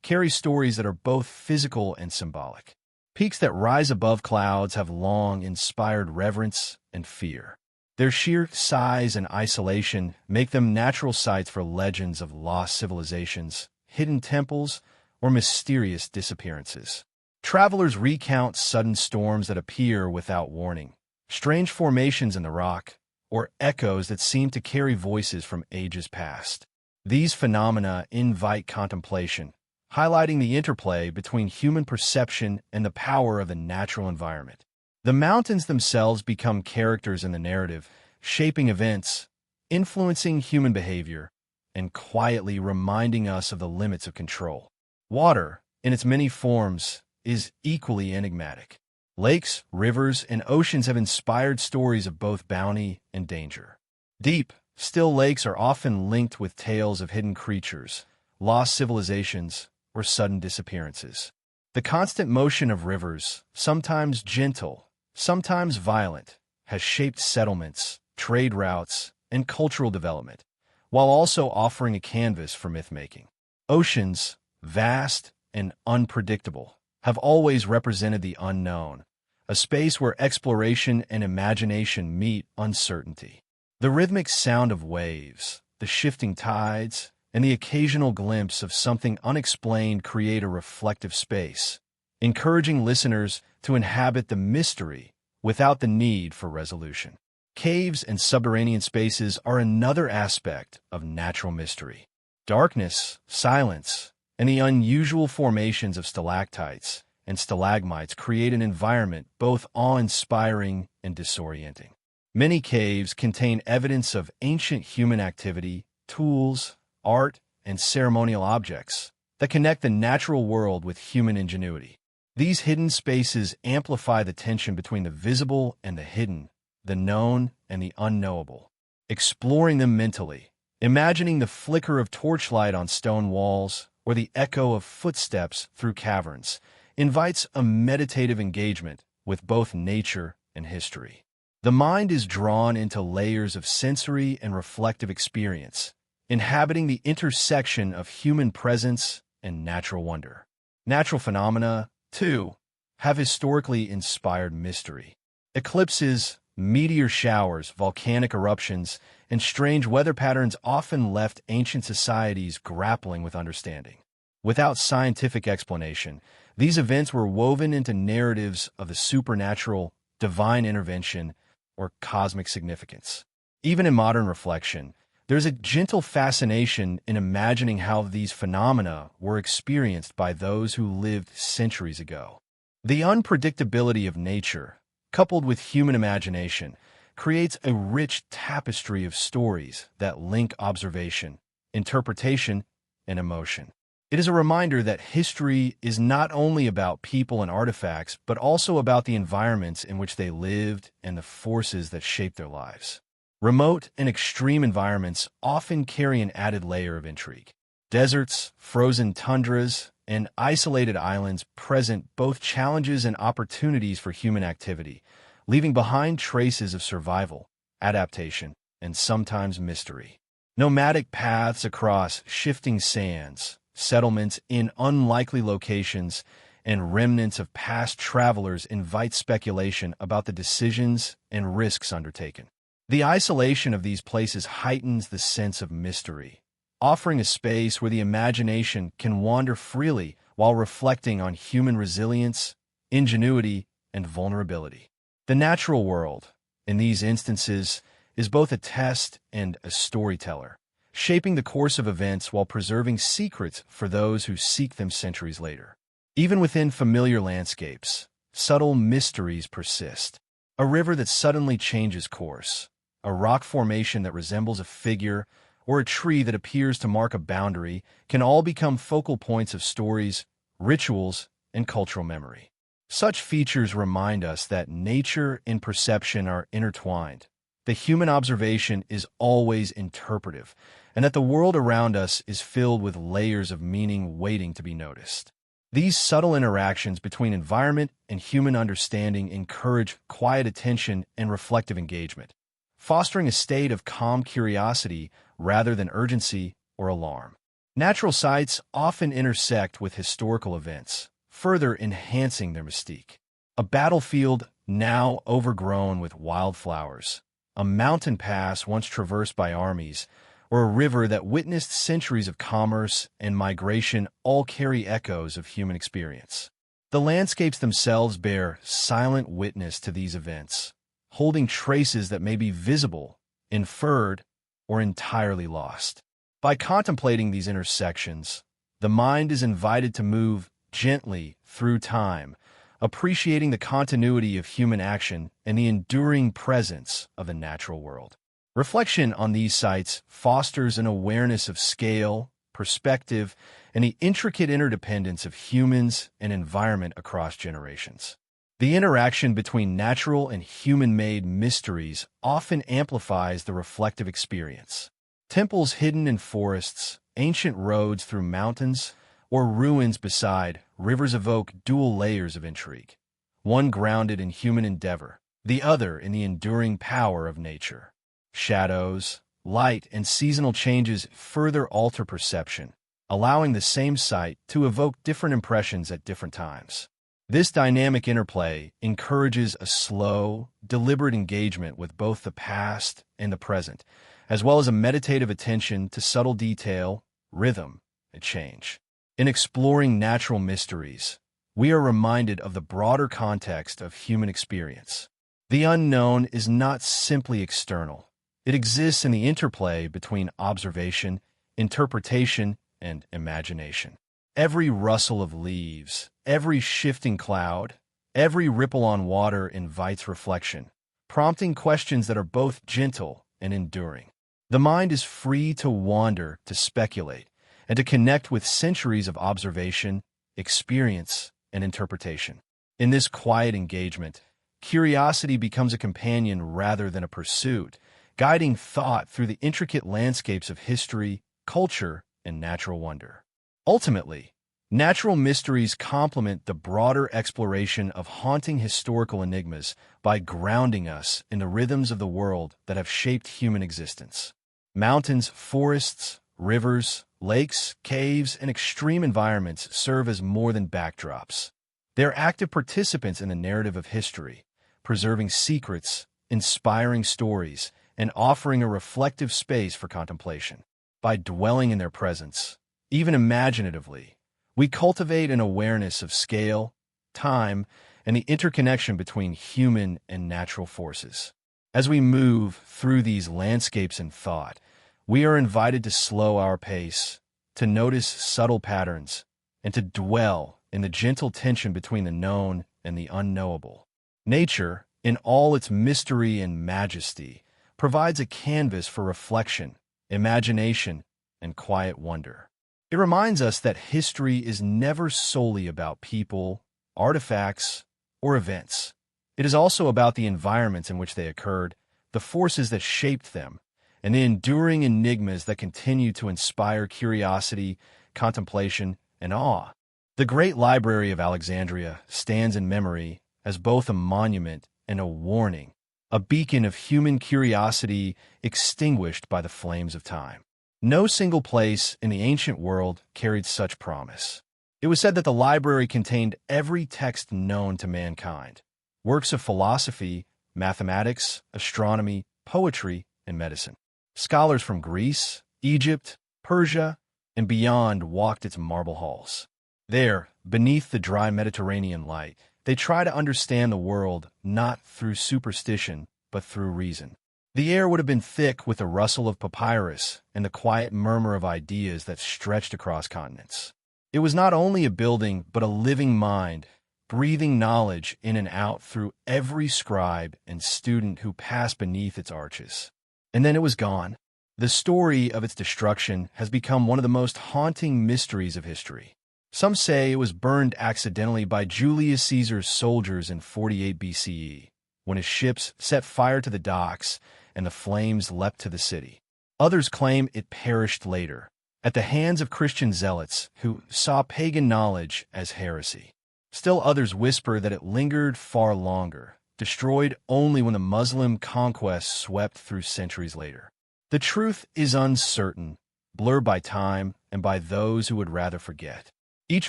carry stories that are both physical and symbolic. Peaks that rise above clouds have long inspired reverence and fear. Their sheer size and isolation make them natural sites for legends of lost civilizations, hidden temples, or mysterious disappearances. Travelers recount sudden storms that appear without warning, strange formations in the rock, or echoes that seem to carry voices from ages past. These phenomena invite contemplation, highlighting the interplay between human perception and the power of the natural environment. The mountains themselves become characters in the narrative, shaping events, influencing human behavior, and quietly reminding us of the limits of control. Water, in its many forms, is equally enigmatic. Lakes, rivers, and oceans have inspired stories of both bounty and danger. Deep, still lakes are often linked with tales of hidden creatures, lost civilizations, or sudden disappearances. The constant motion of rivers, sometimes gentle, sometimes violent, has shaped settlements, trade routes, and cultural development, while also offering a canvas for myth-making. Oceans, vast and unpredictable, have always represented the unknown, a space where exploration and imagination meet uncertainty. The rhythmic sound of waves, the shifting tides, and the occasional glimpse of something unexplained create a reflective space, encouraging listeners to inhabit the mystery without the need for resolution. Caves and subterranean spaces are another aspect of natural mystery. Darkness, silence, and the unusual formations of stalactites and stalagmites create an environment both awe-inspiring and disorienting. Many caves contain evidence of ancient human activity, tools, art, and ceremonial objects that connect the natural world with human ingenuity. These hidden spaces amplify the tension between the visible and the hidden, the known and the unknowable. Exploring them mentally, imagining the flicker of torchlight on stone walls or the echo of footsteps through caverns, invites a meditative engagement with both nature and history. The mind is drawn into layers of sensory and reflective experience, inhabiting the intersection of human presence and natural wonder. Natural phenomena, too, have historically inspired mystery. Eclipses, meteor showers, volcanic eruptions, and strange weather patterns often left ancient societies grappling with understanding. Without scientific explanation, these events were woven into narratives of the supernatural, divine intervention, or cosmic significance. Even in modern reflection, there's a gentle fascination in imagining how these phenomena were experienced by those who lived centuries ago. The unpredictability of nature, coupled with human imagination, creates a rich tapestry of stories that link observation, interpretation, and emotion. It is a reminder that history is not only about people and artifacts, but also about the environments in which they lived and the forces that shaped their lives. Remote and extreme environments often carry an added layer of intrigue. Deserts, frozen tundras, and isolated islands present both challenges and opportunities for human activity, leaving behind traces of survival, adaptation, and sometimes mystery. Nomadic paths across shifting sands, settlements in unlikely locations, and remnants of past travelers invite speculation about the decisions and risks undertaken. The isolation of these places heightens the sense of mystery, offering a space where the imagination can wander freely while reflecting on human resilience, ingenuity, and vulnerability. The natural world, in these instances, is both a test and a storyteller, shaping the course of events while preserving secrets for those who seek them centuries later. Even within familiar landscapes, subtle mysteries persist. A river that suddenly changes course, a rock formation that resembles a figure, or a tree that appears to mark a boundary can all become focal points of stories, rituals, and cultural memory. Such features remind us that nature and perception are intertwined. The human observation is always interpretive, and that the world around us is filled with layers of meaning waiting to be noticed. These subtle interactions between environment and human understanding encourage quiet attention and reflective engagement, fostering a state of calm curiosity rather than urgency or alarm. Natural sites often intersect with historical events, further enhancing their mystique. A battlefield now overgrown with wildflowers, a mountain pass once traversed by armies, or a river that witnessed centuries of commerce and migration all carry echoes of human experience. The landscapes themselves bear silent witness to these events, holding traces that may be visible, inferred, or entirely lost. By contemplating these intersections, the mind is invited to move gently through time, appreciating the continuity of human action and the enduring presence of the natural world. Reflection on these sites fosters an awareness of scale, perspective, and the intricate interdependence of humans and environment across generations. The interaction between natural and human-made mysteries often amplifies the reflective experience. Temples hidden in forests, ancient roads through mountains, or ruins beside rivers evoke dual layers of intrigue, one grounded in human endeavor, the other in the enduring power of nature. Shadows, light, and seasonal changes further alter perception, allowing the same sight to evoke different impressions at different times. This dynamic interplay encourages a slow, deliberate engagement with both the past and the present, as well as a meditative attention to subtle detail, rhythm, and change. In exploring natural mysteries, we are reminded of the broader context of human experience. The unknown is not simply external. It exists in the interplay between observation, interpretation, and imagination. Every rustle of leaves, every shifting cloud, every ripple on water invites reflection, prompting questions that are both gentle and enduring. The mind is free to wander, to speculate, and to connect with centuries of observation, experience, and interpretation. In this quiet engagement, curiosity becomes a companion rather than a pursuit, guiding thought through the intricate landscapes of history, culture, and natural wonder. Ultimately, natural mysteries complement the broader exploration of haunting historical enigmas by grounding us in the rhythms of the world that have shaped human existence. Mountains, forests, rivers, lakes, caves, and extreme environments serve as more than backdrops. They are active participants in the narrative of history, preserving secrets, inspiring stories, and offering a reflective space for contemplation. By dwelling in their presence, even imaginatively, we cultivate an awareness of scale, time, and the interconnection between human and natural forces. As we move through these landscapes in thought, we are invited to slow our pace, to notice subtle patterns, and to dwell in the gentle tension between the known and the unknowable. Nature, in all its mystery and majesty, provides a canvas for reflection, imagination, and quiet wonder. It reminds us that history is never solely about people, artifacts, or events. It is also about the environments in which they occurred, the forces that shaped them, and the enduring enigmas that continue to inspire curiosity, contemplation, and awe. The Great Library of Alexandria stands in memory as both a monument and a warning, a beacon of human curiosity extinguished by the flames of time. No single place in the ancient world carried such promise. It was said that the library contained every text known to mankind, works of philosophy, mathematics, astronomy, poetry, and medicine. Scholars from Greece, Egypt, Persia, and beyond walked its marble halls. There, beneath the dry Mediterranean light, they try to understand the world not through superstition, but through reason. The air would have been thick with the rustle of papyrus and the quiet murmur of ideas that stretched across continents. It was not only a building, but a living mind, breathing knowledge in and out through every scribe and student who passed beneath its arches. And then it was gone. The story of its destruction has become one of the most haunting mysteries of history. Some say it was burned accidentally by Julius Caesar's soldiers in 48 BCE, when his ships set fire to the docks and the flames leapt to the city. Others claim it perished later, at the hands of Christian zealots who saw pagan knowledge as heresy. Still others whisper that it lingered far longer, destroyed only when the Muslim conquest swept through centuries later. The truth is uncertain, blurred by time and by those who would rather forget. Each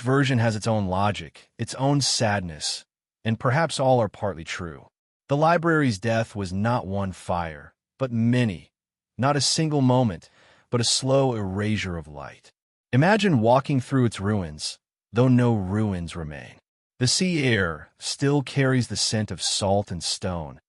version has its own logic, its own sadness, and perhaps all are partly true. The library's death was not one fire, but many, not a single moment, but a slow erasure of light. Imagine walking through its ruins, though no ruins remain. The sea air still carries the scent of salt and stone,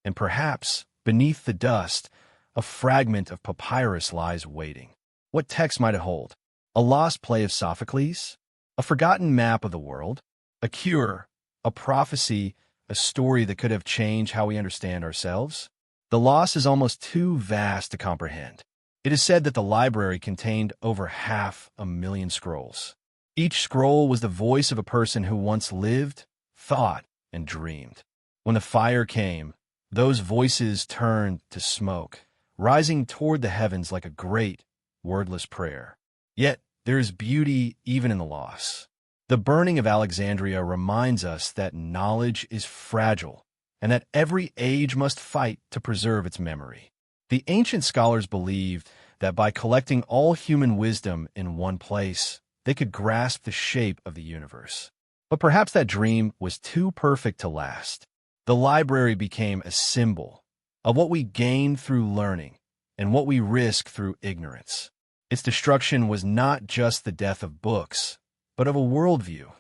and perhaps, beneath the dust, a fragment of papyrus lies waiting. What text might it hold? A lost play of Sophocles? A forgotten map of the world? A cure? A prophecy? A story that could have changed how we understand ourselves? The loss is almost too vast to comprehend. It is said that the library contained over 500,000 scrolls. Each scroll was the voice of a person who once lived, thought, and dreamed. When the fire came, those voices turned to smoke, rising toward the heavens like a great, wordless prayer. Yet, there is beauty even in the loss. The burning of Alexandria reminds us that knowledge is fragile and that every age must fight to preserve its memory. The ancient scholars believed that by collecting all human wisdom in one place, they could grasp the shape of the universe. But perhaps that dream was too perfect to last. The library became a symbol of what we gain through learning and what we risk through ignorance. Its destruction was not just the death of books, but of a worldview,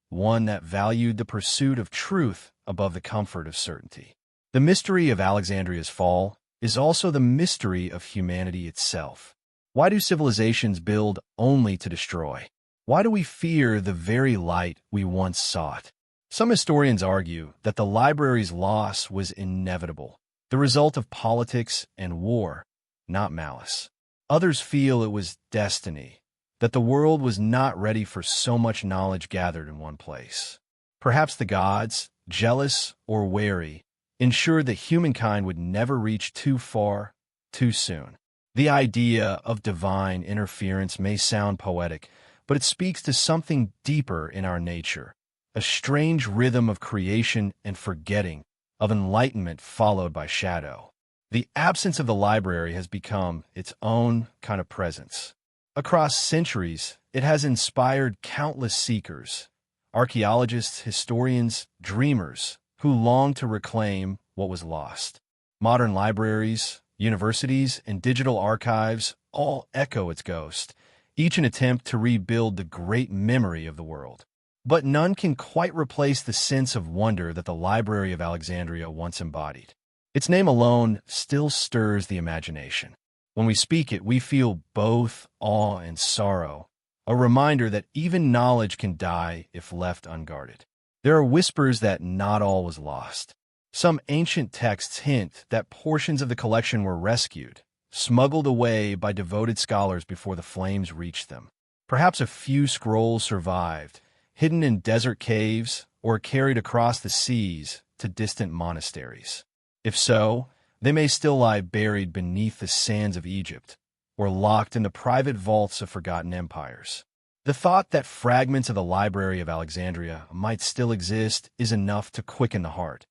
one that valued the pursuit of truth above the comfort of certainty. The mystery of Alexandria's fall is also the mystery of humanity itself. Why do civilizations build only to destroy? Why do we fear the very light we once sought? Some historians argue that the library's loss was inevitable, the result of politics and war, not malice. Others feel it was destiny, that the world was not ready for so much knowledge gathered in one place. Perhaps the gods, jealous or wary, ensured that humankind would never reach too far, too soon. The idea of divine interference may sound poetic, but it speaks to something deeper in our nature, a strange rhythm of creation and forgetting, of enlightenment followed by shadow. The absence of the library has become its own kind of presence. Across centuries, it has inspired countless seekers, archaeologists, historians, dreamers, who long to reclaim what was lost. Modern libraries, universities, and digital archives all echo its ghost, each an attempt to rebuild the great memory of the world. But none can quite replace the sense of wonder that the Library of Alexandria once embodied. Its name alone still stirs the imagination. When we speak it, we feel both awe and sorrow, a reminder that even knowledge can die if left unguarded. There are whispers that not all was lost. Some ancient texts hint that portions of the collection were rescued, smuggled away by devoted scholars before the flames reached them. Perhaps a few scrolls survived, hidden in desert caves or carried across the seas to distant monasteries. If so, they may still lie buried beneath the sands of Egypt or locked in the private vaults of forgotten empires. The thought that fragments of the Library of Alexandria might still exist is enough to quicken the heart,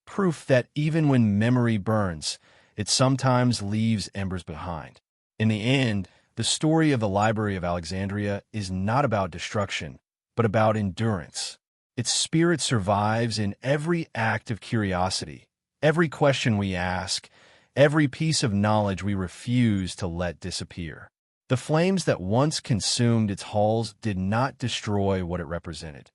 proof that even when memory burns, it sometimes leaves embers behind. In the end, the story of the Library of Alexandria is not about destruction, but about endurance. Its spirit survives in every act of curiosity, every question we ask, every piece of knowledge we refuse to let disappear. The flames that once consumed its halls did not destroy what it represented: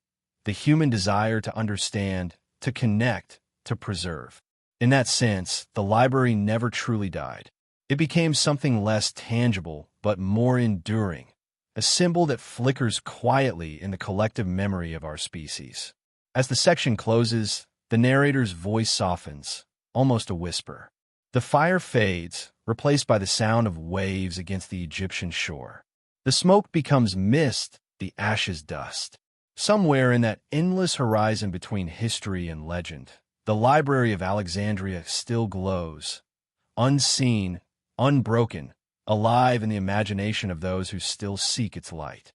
the human desire to understand, to connect, to preserve. In that sense, the library never truly died. It became something less tangible, but more enduring, a symbol that flickers quietly in the collective memory of our species. As the section closes, the narrator's voice softens, almost a whisper. The fire fades, replaced by the sound of waves against the Egyptian shore. The smoke becomes mist, the ashes dust. Somewhere in that endless horizon between history and legend, the Library of Alexandria still glows, unseen, unbroken, alive in the imagination of those who still seek its light.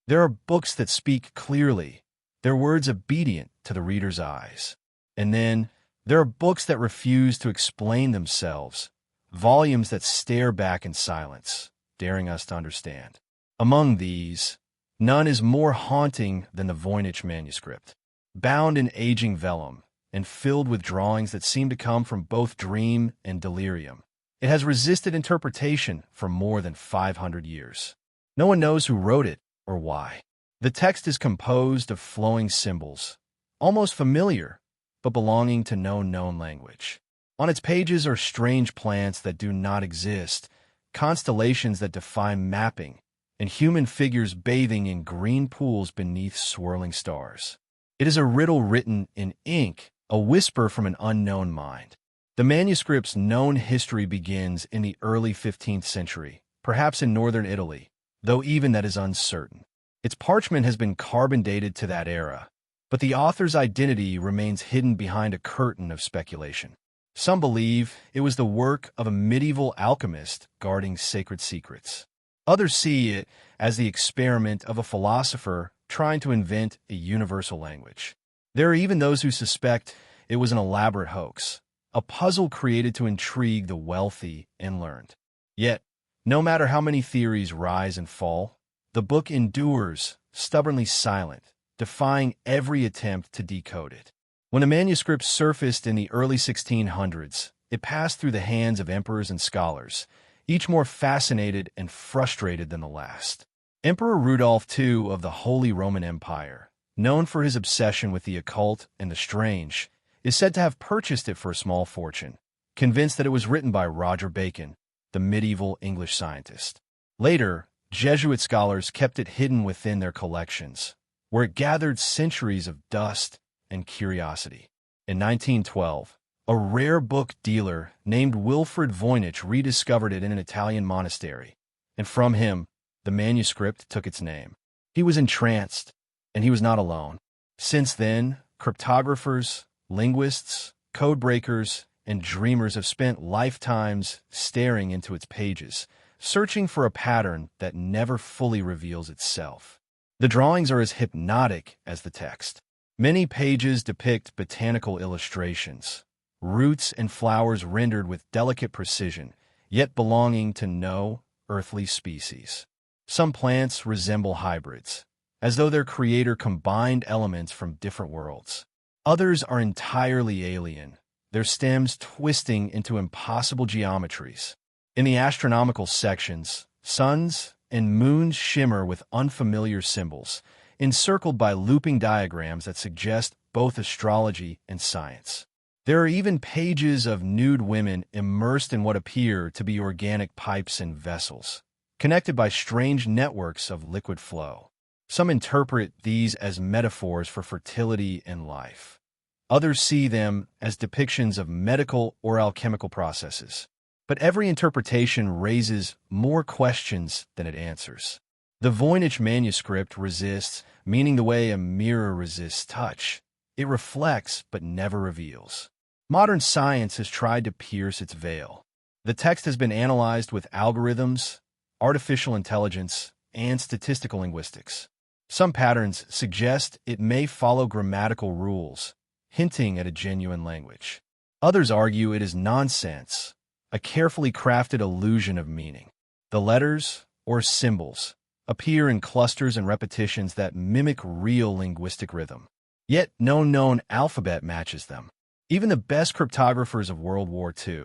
There are books that speak clearly, their words obedient to the reader's eyes. And then, there are books that refuse to explain themselves, volumes that stare back in silence, daring us to understand. Among these, none is more haunting than the Voynich manuscript, bound in aging vellum and filled with drawings that seem to come from both dream and delirium. It has resisted interpretation for more than 500 years. No one knows who wrote it or why. The text is composed of flowing symbols, almost familiar, but belonging to no known language. On its pages are strange plants that do not exist, constellations that defy mapping, and human figures bathing in green pools beneath swirling stars. It is a riddle written in ink, a whisper from an unknown mind. The manuscript's known history begins in the early 15th century, perhaps in northern Italy, though even that is uncertain. Its parchment has been carbon dated to that era, but the author's identity remains hidden behind a curtain of speculation. Some believe it was the work of a medieval alchemist guarding sacred secrets. Others see it as the experiment of a philosopher trying to invent a universal language. There are even those who suspect it was an elaborate hoax, a puzzle created to intrigue the wealthy and learned. Yet, no matter how many theories rise and fall, the book endures, stubbornly silent, defying every attempt to decode it. When a manuscript surfaced in the early 1600s, it passed through the hands of emperors and scholars, each more fascinated and frustrated than the last. Emperor Rudolph II of the Holy Roman Empire, known for his obsession with the occult and the strange, is said to have purchased it for a small fortune, convinced that it was written by Roger Bacon, the medieval English scientist. Later, Jesuit scholars kept it hidden within their collections, where it gathered centuries of dust and curiosity. In 1912, a rare book dealer named Wilfrid Voynich rediscovered it in an Italian monastery, and from him, the manuscript took its name. He was entranced, and he was not alone. Since then, cryptographers, linguists, code breakers, and dreamers have spent lifetimes staring into its pages, searching for a pattern that never fully reveals itself. The drawings are as hypnotic as the text. Many pages depict botanical illustrations, roots and flowers rendered with delicate precision, yet belonging to no earthly species. Some plants resemble hybrids, as though their creator combined elements from different worlds. Others are entirely alien, their stems twisting into impossible geometries. In the astronomical sections, suns and moons shimmer with unfamiliar symbols, encircled by looping diagrams that suggest both astrology and science. There are even pages of nude women immersed in what appear to be organic pipes and vessels, connected by strange networks of liquid flow. Some interpret these as metaphors for fertility and life. Others see them as depictions of medical or alchemical processes. But every interpretation raises more questions than it answers. The Voynich manuscript resists, meaning the way a mirror resists touch. It reflects but never reveals. Modern science has tried to pierce its veil. The text has been analyzed with algorithms, artificial intelligence, and statistical linguistics. Some patterns suggest it may follow grammatical rules, hinting at a genuine language. Others argue it is nonsense, a carefully crafted illusion of meaning. The letters, or symbols, appear in clusters and repetitions that mimic real linguistic rhythm. Yet no known alphabet matches them. Even the best cryptographers of World War II,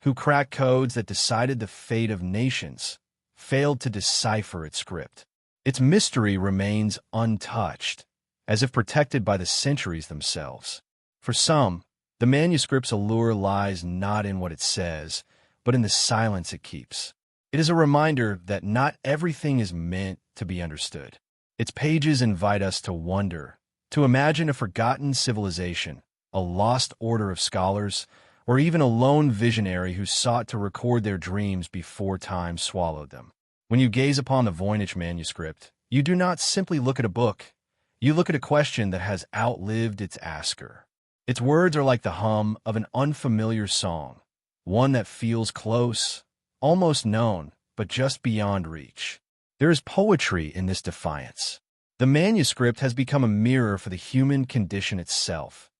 who cracked codes that decided the fate of nations, failed to decipher its script. Its mystery remains untouched, as if protected by the centuries themselves. For some, the manuscript's allure lies not in what it says, but in the silence it keeps. It is a reminder that not everything is meant to be understood. Its pages invite us to wonder, to imagine a forgotten civilization, a lost order of scholars, or even a lone visionary who sought to record their dreams before time swallowed them. When you gaze upon the Voynich manuscript, you do not simply look at a book. You look at a question that has outlived its asker. Its words are like the hum of an unfamiliar song, one that feels close, almost known, but just beyond reach. There is poetry in this defiance. The manuscript has become a mirror for the human condition itself.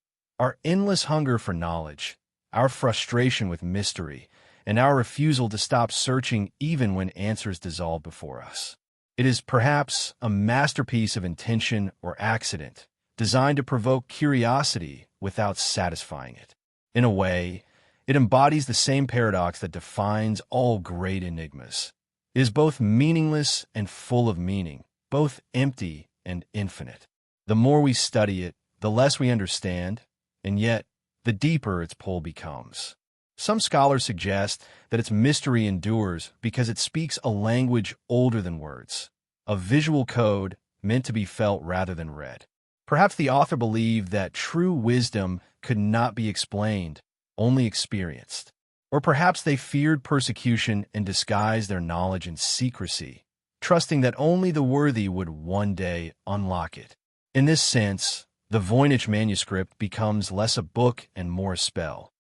Our endless hunger for knowledge, our frustration with mystery, and our refusal to stop searching even when answers dissolve before us. It is perhaps a masterpiece of intention or accident, designed to provoke curiosity without satisfying it. In a way, it embodies the same paradox that defines all great enigmas. It is both meaningless and full of meaning, both empty and infinite. The more we study it, the less we understand, and yet, the deeper its pull becomes. Some scholars suggest that its mystery endures because it speaks a language older than words, a visual code meant to be felt rather than read. Perhaps the author believed that true wisdom could not be explained, only experienced. Or perhaps they feared persecution and disguised their knowledge in secrecy, trusting that only the worthy would one day unlock it. In this sense, the Voynich manuscript becomes less a book and more a spell,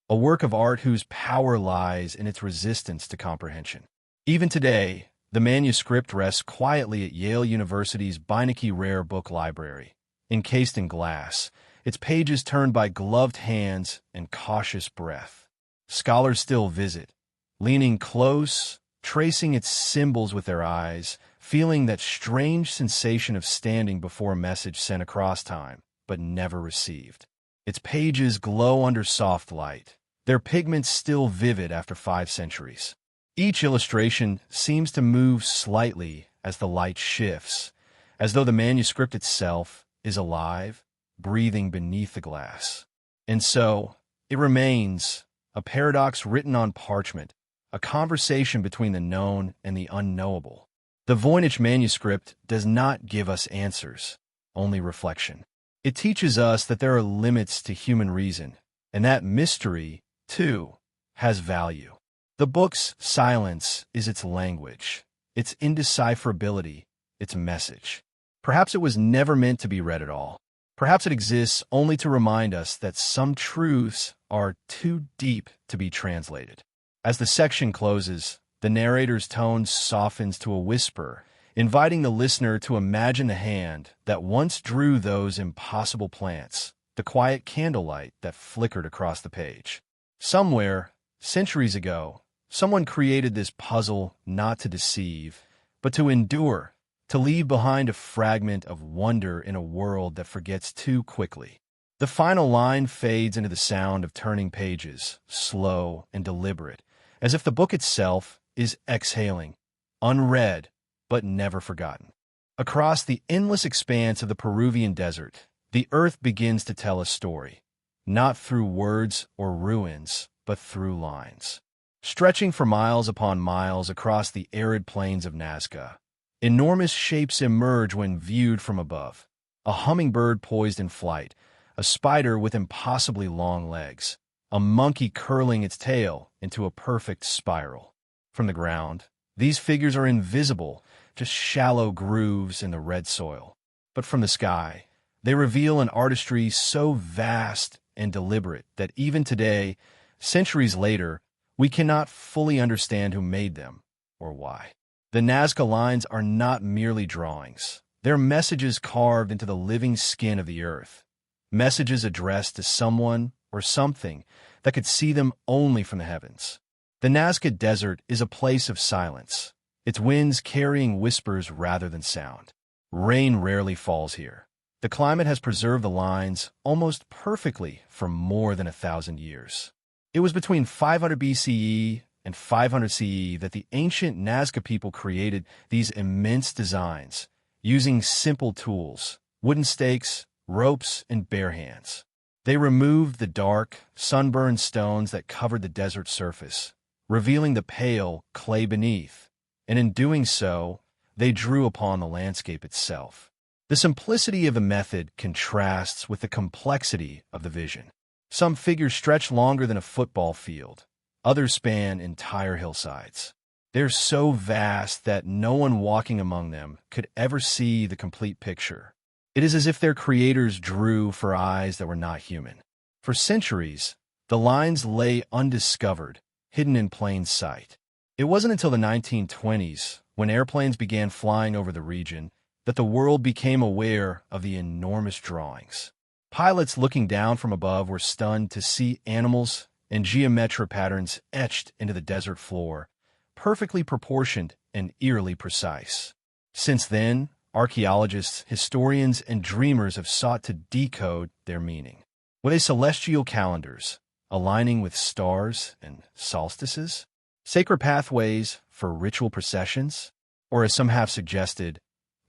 a work of art whose power lies in its resistance to comprehension. Even today, The manuscript rests quietly at Yale University's Beinecke Rare Book Library. Encased in glass, its pages turned by gloved hands and cautious breath. Scholars still visit, leaning close, tracing its symbols with their eyes, feeling that strange sensation of standing before a message sent across time, but never received. Its pages glow under soft light, their pigments still vivid after 5 centuries. Each illustration seems to move slightly as the light shifts, as though the manuscript itself is alive, breathing beneath the glass. And so, it remains, a paradox written on parchment, a conversation between the known and the unknowable. The Voynich manuscript does not give us answers, only reflection. It teaches us that there are limits to human reason, and that mystery, too, has value. The book's silence is its language, its indecipherability, its message. Perhaps it was never meant to be read at all. Perhaps it exists only to remind us that some truths are too deep to be translated. As the section closes, the narrator's tone softens to a whisper, inviting the listener to imagine the hand that once drew those impossible plants, the quiet candlelight that flickered across the page. Somewhere, centuries ago, someone created this puzzle not to deceive, but to endure, to leave behind a fragment of wonder in a world that forgets too quickly. The final line fades into the sound of turning pages, slow and deliberate, as if the book itself is exhaling, unread, but never forgotten. Across the endless expanse of the Peruvian desert, the earth begins to tell a story, not through words or ruins, but through lines. Stretching for miles upon miles across the arid plains of Nazca, enormous shapes emerge when viewed from above. A hummingbird poised in flight, a spider with impossibly long legs, a monkey curling its tail into a perfect spiral. From the ground, these figures are invisible, just shallow grooves in the red soil. But from the sky, they reveal an artistry so vast and deliberate that even today, centuries later, we cannot fully understand who made them or why. The Nazca lines are not merely drawings. They're messages carved into the living skin of the earth, messages addressed to someone or something that could see them only from the heavens. The Nazca Desert is a place of silence, its winds carrying whispers rather than sound. Rain rarely falls here. The climate has preserved the lines almost perfectly for more than 1,000 years. It was between 500 BCE and 500 CE that the ancient Nazca people created these immense designs, using simple tools, wooden stakes, ropes, and bare hands. They removed the dark, sunburned stones that covered the desert surface, revealing the pale clay beneath, and in doing so, they drew upon the landscape itself. The simplicity of the method contrasts with the complexity of the vision. Some figures stretch longer than a football field. Others span entire hillsides. They're so vast that no one walking among them could ever see the complete picture. It is as if their creators drew for eyes that were not human. For centuries, the lines lay undiscovered, hidden in plain sight. It wasn't until the 1920s, when airplanes began flying over the region, that the world became aware of the enormous drawings. Pilots looking down from above were stunned to see animals and geometric patterns etched into the desert floor, perfectly proportioned and eerily precise. Since then, archaeologists, historians, and dreamers have sought to decode their meaning. Were they celestial calendars, aligning with stars and solstices? Sacred pathways for ritual processions? Or, as some have suggested,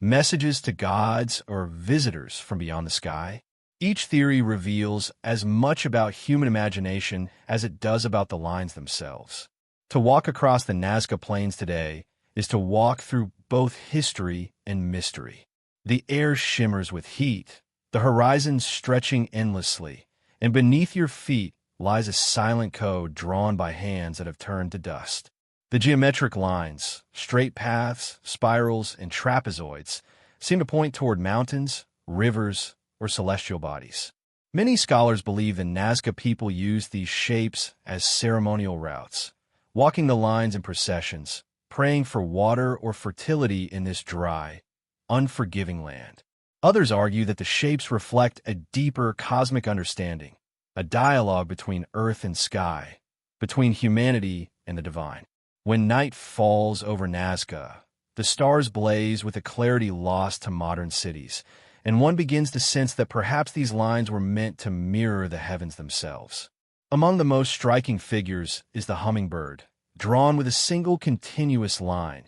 messages to gods or visitors from beyond the sky? Each theory reveals as much about human imagination as it does about the lines themselves. To walk across the Nazca Plains today is to walk through both history and mystery. The air shimmers with heat, the horizon stretching endlessly, and beneath your feet lies a silent code drawn by hands that have turned to dust. The geometric lines, straight paths, spirals, and trapezoids seem to point toward mountains, rivers, or celestial bodies. Many scholars believe the Nazca people used these shapes as ceremonial routes, walking the lines in processions, praying for water or fertility in this dry, unforgiving land. Others argue that the shapes reflect a deeper cosmic understanding, a dialogue between earth and sky, between humanity and the divine. When night falls over Nazca, the stars blaze with a clarity lost to modern cities, and one begins to sense that perhaps these lines were meant to mirror the heavens themselves. Among the most striking figures is the hummingbird, drawn with a single continuous line,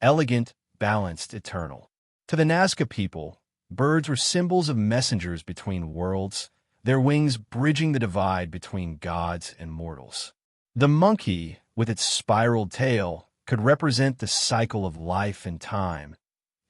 elegant, balanced, eternal. To the Nazca people, birds were symbols of messengers between worlds, their wings bridging the divide between gods and mortals. The monkey, with its spiraled tail, could represent the cycle of life and time,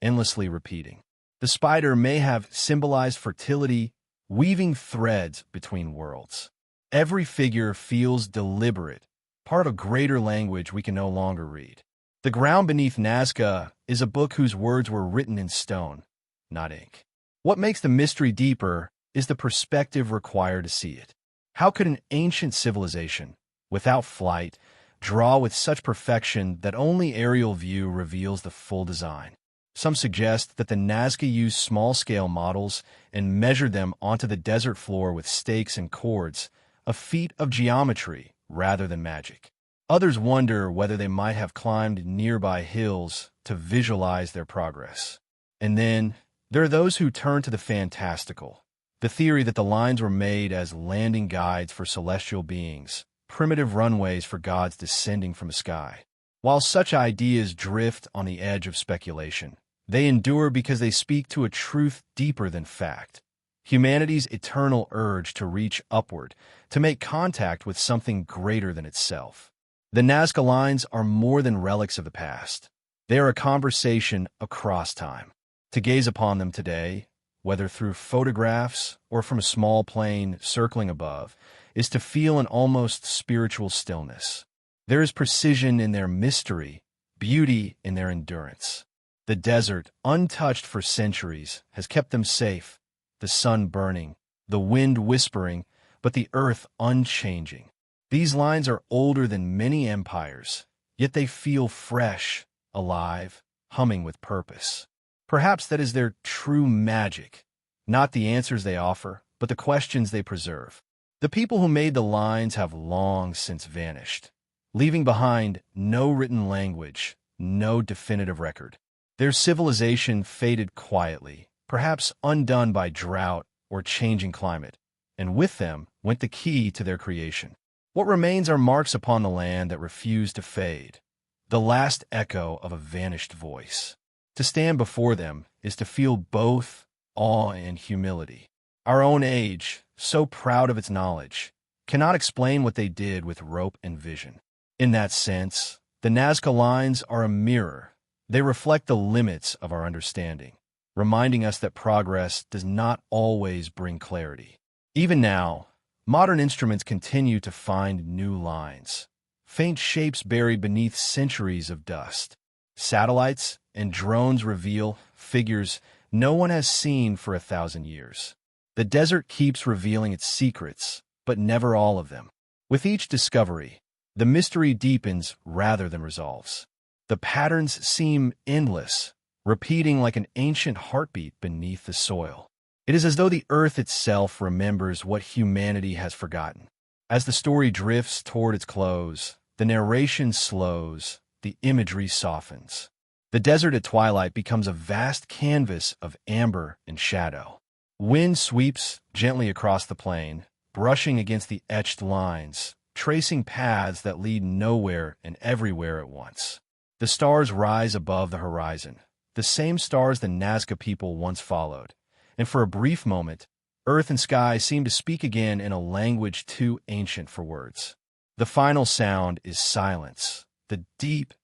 endlessly repeating. The spider may have symbolized fertility, weaving threads between worlds. Every figure feels deliberate, part of a greater language we can no longer read. The Ground Beneath Nazca is a book whose words were written in stone, not ink. What makes the mystery deeper is the perspective required to see it. How could an ancient civilization, without flight, draw with such perfection that only aerial view reveals the full design? Some suggest that the Nazca used small-scale models and measured them onto the desert floor with stakes and cords, a feat of geometry rather than magic. Others wonder whether they might have climbed nearby hills to visualize their progress. And then, there are those who turn to the fantastical, the theory that the lines were made as landing guides for celestial beings, primitive runways for gods descending from the sky. While such ideas drift on the edge of speculation, they endure because they speak to a truth deeper than fact. Humanity's eternal urge to reach upward, to make contact with something greater than itself. The Nazca lines are more than relics of the past. They are a conversation across time. To gaze upon them today, whether through photographs or from a small plane circling above, is to feel an almost spiritual stillness. There is precision in their mystery, beauty in their endurance. The desert, untouched for centuries, has kept them safe, the sun burning, the wind whispering, but the earth unchanging. These lines are older than many empires, yet they feel fresh, alive, humming with purpose. Perhaps that is their true magic, not the answers they offer, but the questions they preserve. The people who made the lines have long since vanished, leaving behind no written language, no definitive record. Their civilization faded quietly, perhaps undone by drought or changing climate, and with them went the key to their creation. What remains are marks upon the land that refuse to fade, the last echo of a vanished voice. To stand before them is to feel both awe and humility. Our own age, so proud of its knowledge, cannot explain what they did with rope and vision. In that sense, the Nazca lines are a mirror. They reflect the limits of our understanding, reminding us that progress does not always bring clarity. Even now, modern instruments continue to find new lines, faint shapes buried beneath centuries of dust. Satellites and drones reveal figures no one has seen for 1,000 years. The desert keeps revealing its secrets, but never all of them. With each discovery, the mystery deepens rather than resolves. The patterns seem endless, repeating like an ancient heartbeat beneath the soil. It is as though the earth itself remembers what humanity has forgotten. As the story drifts toward its close, the narration slows, the imagery softens. The desert at twilight becomes a vast canvas of amber and shadow. Wind sweeps gently across the plain, brushing against the etched lines, tracing paths that lead nowhere and everywhere at once. The stars rise above the horizon, the same stars the Nazca people once followed, and for a brief moment, earth and sky seem to speak again in a language too ancient for words. The final sound is silence, the deep,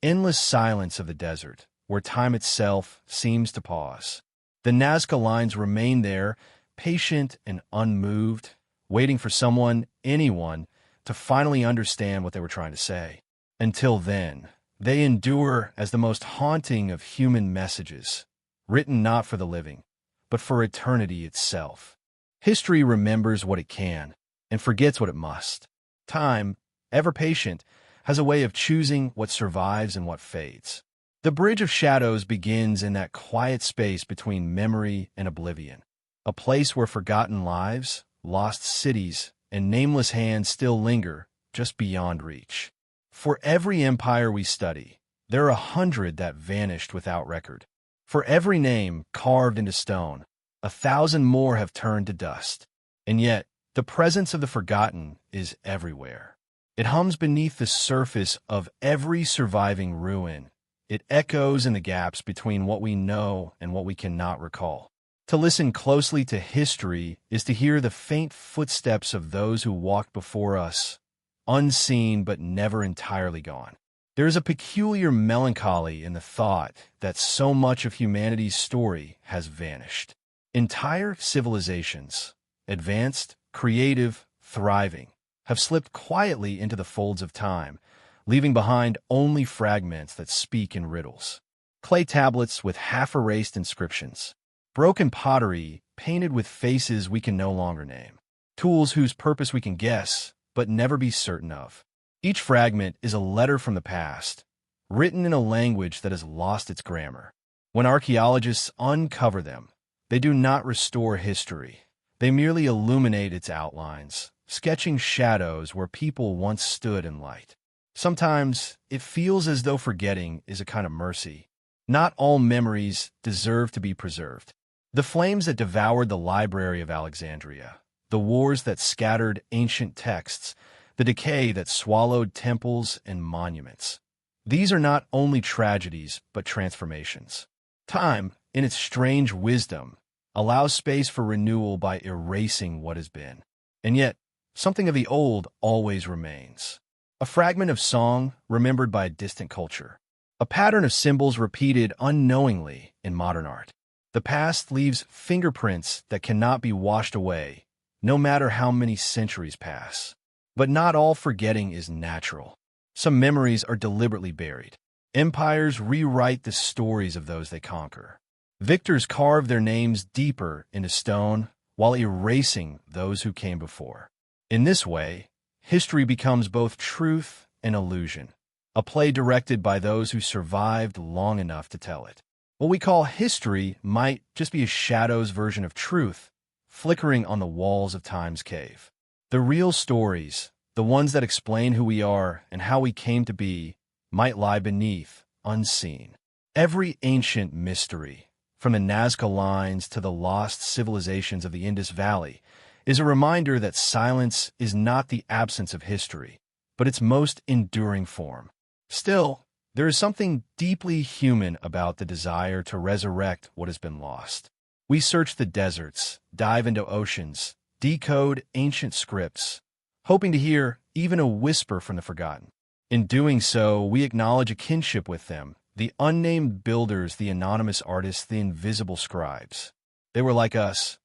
endless silence of the desert, where time itself seems to pause. The Nazca lines remain there, patient and unmoved, waiting for someone, anyone, to finally understand what they were trying to say. Until then, they endure as the most haunting of human messages, written not for the living, but for eternity itself. History remembers what it can, and forgets what it must. Time, ever patient, has a way of choosing what survives and what fades. The Bridge of Shadows begins in that quiet space between memory and oblivion, a place where forgotten lives, lost cities, and nameless hands still linger just beyond reach. For every empire we study, there are 100 that vanished without record. For every name carved into stone, 1,000 more have turned to dust. And yet, the presence of the forgotten is everywhere. It hums beneath the surface of every surviving ruin. It echoes in the gaps between what we know and what we cannot recall. To listen closely to history is to hear the faint footsteps of those who walked before us, unseen but never entirely gone. There is a peculiar melancholy in the thought that so much of humanity's story has vanished. Entire civilizations, advanced, creative, thriving, have slipped quietly into the folds of time, leaving behind only fragments that speak in riddles. Clay tablets with half-erased inscriptions, broken pottery painted with faces we can no longer name, tools whose purpose we can guess but never be certain of. Each fragment is a letter from the past, written in a language that has lost its grammar. When archaeologists uncover them, they do not restore history. They merely illuminate its outlines, sketching shadows where people once stood in light. Sometimes it feels as though forgetting is a kind of mercy. Not all memories deserve to be preserved. The flames that devoured the Library of Alexandria, the wars that scattered ancient texts, the decay that swallowed temples and monuments. These are not only tragedies, but transformations. Time, in its strange wisdom, allows space for renewal by erasing what has been. And yet, something of the old always remains. A fragment of song remembered by a distant culture. A pattern of symbols repeated unknowingly in modern art. The past leaves fingerprints that cannot be washed away, no matter how many centuries pass. But not all forgetting is natural. Some memories are deliberately buried. Empires rewrite the stories of those they conquer. Victors carve their names deeper into stone while erasing those who came before. In this way, history becomes both truth and illusion, a play directed by those who survived long enough to tell it. What we call history might just be a shadow's version of truth, flickering on the walls of time's cave. The real stories, the ones that explain who we are and how we came to be, might lie beneath, unseen. Every ancient mystery, from the Nazca lines to the lost civilizations of the Indus Valley, is a reminder that silence is not the absence of history, but its most enduring form. Still, there is something deeply human about the desire to resurrect what has been lost. We search the deserts, dive into oceans, decode ancient scripts, hoping to hear even a whisper from the forgotten. In doing so, we acknowledge a kinship with them, the unnamed builders, the anonymous artists, the invisible scribes. They were like us,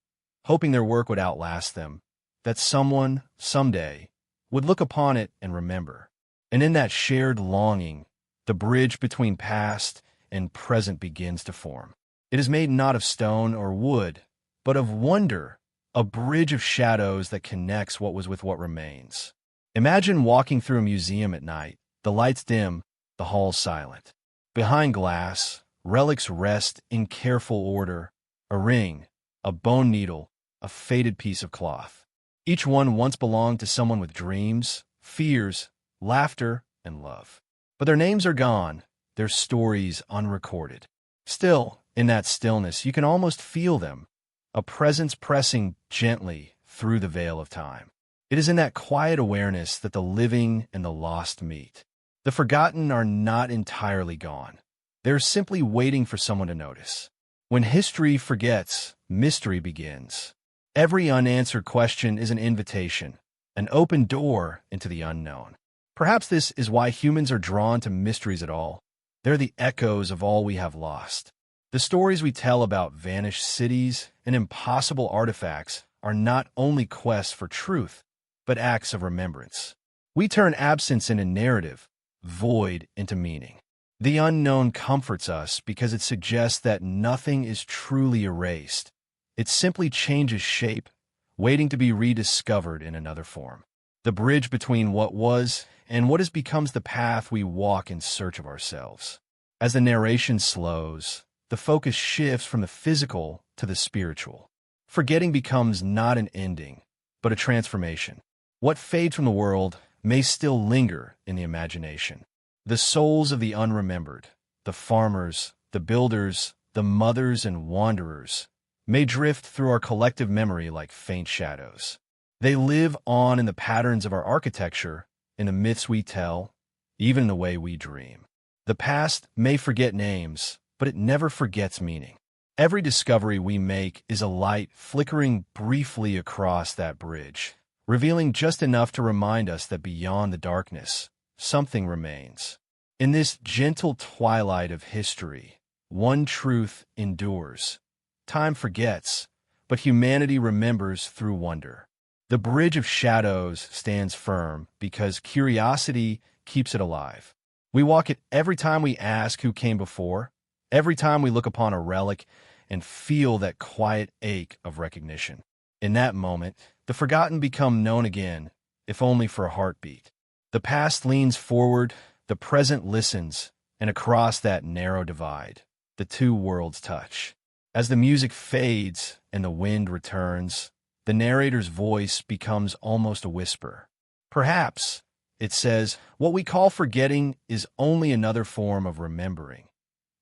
hoping their work would outlast them, that someone, someday, would look upon it and remember. And in that shared longing, the bridge between past and present begins to form. It is made not of stone or wood, but of wonder, a bridge of shadows that connects what was with what remains. Imagine walking through a museum at night, the lights dim, the halls silent. Behind glass, relics rest in careful order, a ring, a bone needle, a faded piece of cloth. Each one once belonged to someone with dreams, fears, laughter, and love. But their names are gone, their stories unrecorded. Still, in that stillness, you can almost feel them, a presence pressing gently through the veil of time. It is in that quiet awareness that the living and the lost meet. The forgotten are not entirely gone. They're simply waiting for someone to notice. When history forgets, mystery begins. Every unanswered question is an invitation, an open door into the unknown. Perhaps this is why humans are drawn to mysteries at all. They're the echoes of all we have lost. The stories we tell about vanished cities and impossible artifacts are not only quests for truth, but acts of remembrance. We turn absence into narrative, void into meaning. The unknown comforts us because it suggests that nothing is truly erased. It simply changes shape, waiting to be rediscovered in another form. the bridge between what was and what has becomes the path we walk in search of ourselves. As the narration slows, the focus shifts from the physical to the spiritual. Forgetting becomes not an ending, but a transformation. What fades from the world may still linger in the imagination. The souls of the unremembered, the farmers, the builders, the mothers and wanderers, may drift through our collective memory like faint shadows. They live on in the patterns of our architecture, in the myths we tell, even in the way we dream. The past may forget names, but it never forgets meaning. Every discovery we make is a light flickering briefly across that bridge, revealing just enough to remind us that beyond the darkness, something remains. In this gentle twilight of history, one truth endures. Time forgets, but humanity remembers through wonder. The bridge of shadows stands firm because curiosity keeps it alive. We walk it every time we ask who came before, every time we look upon a relic and feel that quiet ache of recognition. In that moment, the forgotten become known again, if only for a heartbeat. The past leans forward, the present listens, and across that narrow divide, the two worlds touch. As the music fades and the wind returns, the narrator's voice becomes almost a whisper. Perhaps, it says, what we call forgetting is only another form of remembering,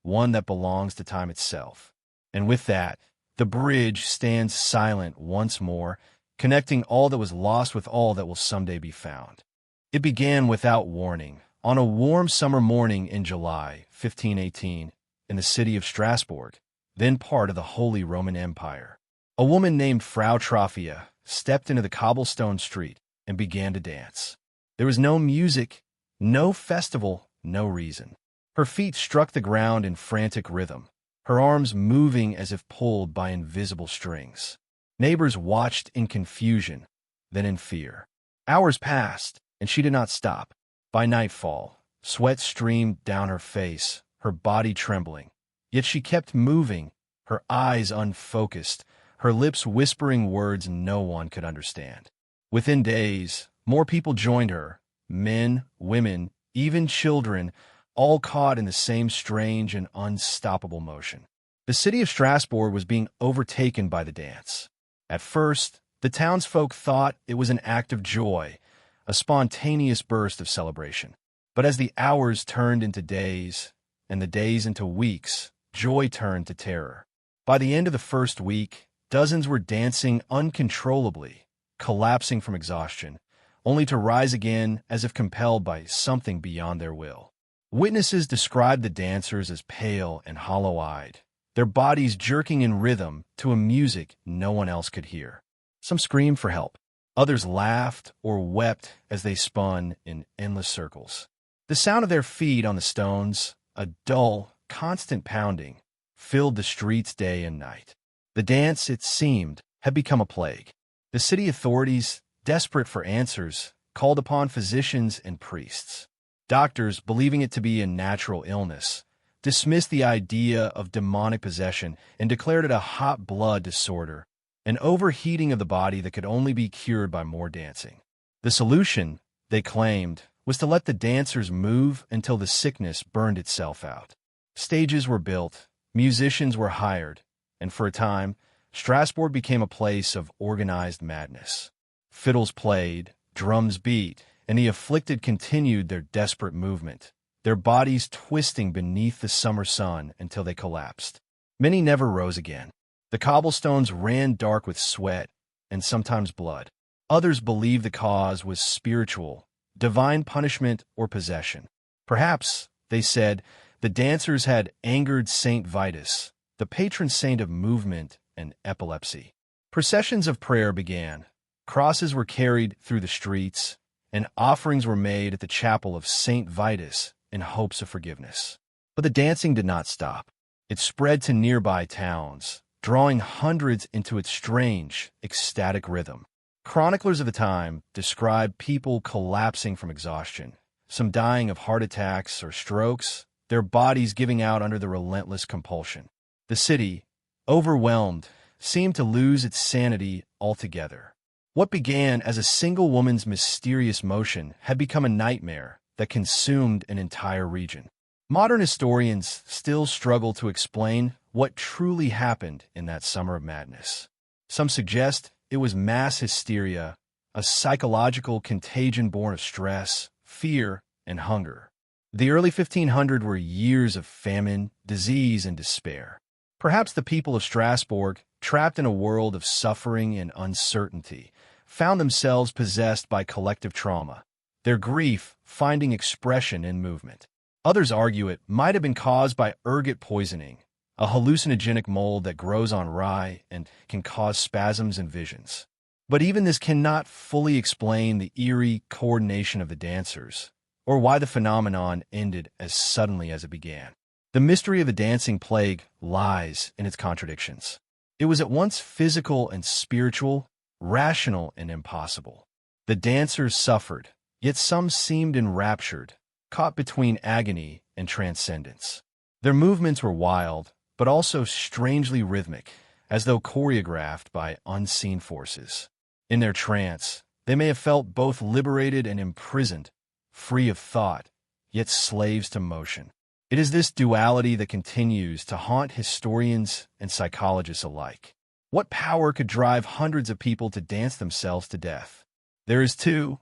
one that belongs to time itself. And with that, the bridge stands silent once more, connecting all that was lost with all that will someday be found. It began without warning, on a warm summer morning in July 1518, in the city of Strasbourg, then part of the Holy Roman Empire. A woman named Frau Trophia stepped into the cobblestone street and began to dance. There was no music, no festival, no reason. Her feet struck the ground in frantic rhythm, her arms moving as if pulled by invisible strings. Neighbors watched in confusion, then in fear. Hours passed, and she did not stop. By nightfall, sweat streamed down her face, her body trembling. Yet she kept moving, her eyes unfocused, her lips whispering words no one could understand. Within days, more people joined her, men, women, even children, all caught in the same strange and unstoppable motion. The city of Strasbourg was being overtaken by the dance. At first, the townsfolk thought it was an act of joy, a spontaneous burst of celebration. But as the hours turned into days, and the days into weeks, joy turned to terror. By the end of the first week, dozens were dancing uncontrollably, collapsing from exhaustion, only to rise again as if compelled by something beyond their will. Witnesses described the dancers as pale and hollow-eyed, their bodies jerking in rhythm to a music no one else could hear. Some screamed for help. Others laughed or wept as they spun in endless circles. The sound of their feet on the stones, a dull, constant pounding, filled the streets day and night. The dance, it seemed, had become a plague. The city authorities, desperate for answers, called upon physicians and priests. Doctors, believing it to be a natural illness, dismissed the idea of demonic possession and declared it a hot blood disorder, an overheating of the body that could only be cured by more dancing. The solution, they claimed, was to let the dancers move until the sickness burned itself out. Stages were built, musicians were hired, and for a time, Strasbourg became a place of organized madness. Fiddles played, drums beat, and the afflicted continued their desperate movement, their bodies twisting beneath the summer sun until they collapsed. Many never rose again. The cobblestones ran dark with sweat and sometimes blood. Others believed the cause was spiritual, divine punishment or possession. Perhaps, they said, the dancers had angered Saint Vitus, the patron saint of movement and epilepsy. Processions of prayer began. Crosses were carried through the streets, and offerings were made at the chapel of Saint Vitus in hopes of forgiveness. But the dancing did not stop. It spread to nearby towns, drawing hundreds into its strange, ecstatic rhythm. Chroniclers of the time described people collapsing from exhaustion, some dying of heart attacks or strokes, their bodies giving out under the relentless compulsion. The city, overwhelmed, seemed to lose its sanity altogether. What began as a single woman's mysterious motion had become a nightmare that consumed an entire region. Modern historians still struggle to explain what truly happened in that summer of madness. Some suggest it was mass hysteria, a psychological contagion born of stress, fear, and hunger. The early 1500s were years of famine, disease, and despair. Perhaps the people of Strasbourg, trapped in a world of suffering and uncertainty, found themselves possessed by collective trauma, their grief finding expression in movement. Others argue it might have been caused by ergot poisoning, a hallucinogenic mold that grows on rye and can cause spasms and visions. But even this cannot fully explain the eerie coordination of the dancers, or why the phenomenon ended as suddenly as it began. The mystery of the dancing plague lies in its contradictions. It was at once physical and spiritual, rational and impossible. The dancers suffered, yet some seemed enraptured, caught between agony and transcendence. Their movements were wild, but also strangely rhythmic, as though choreographed by unseen forces. In their trance, they may have felt both liberated and imprisoned, free of thought, yet slaves to motion. It is this duality that continues to haunt historians and psychologists alike. What power could drive hundreds of people to dance themselves to death? There is, too,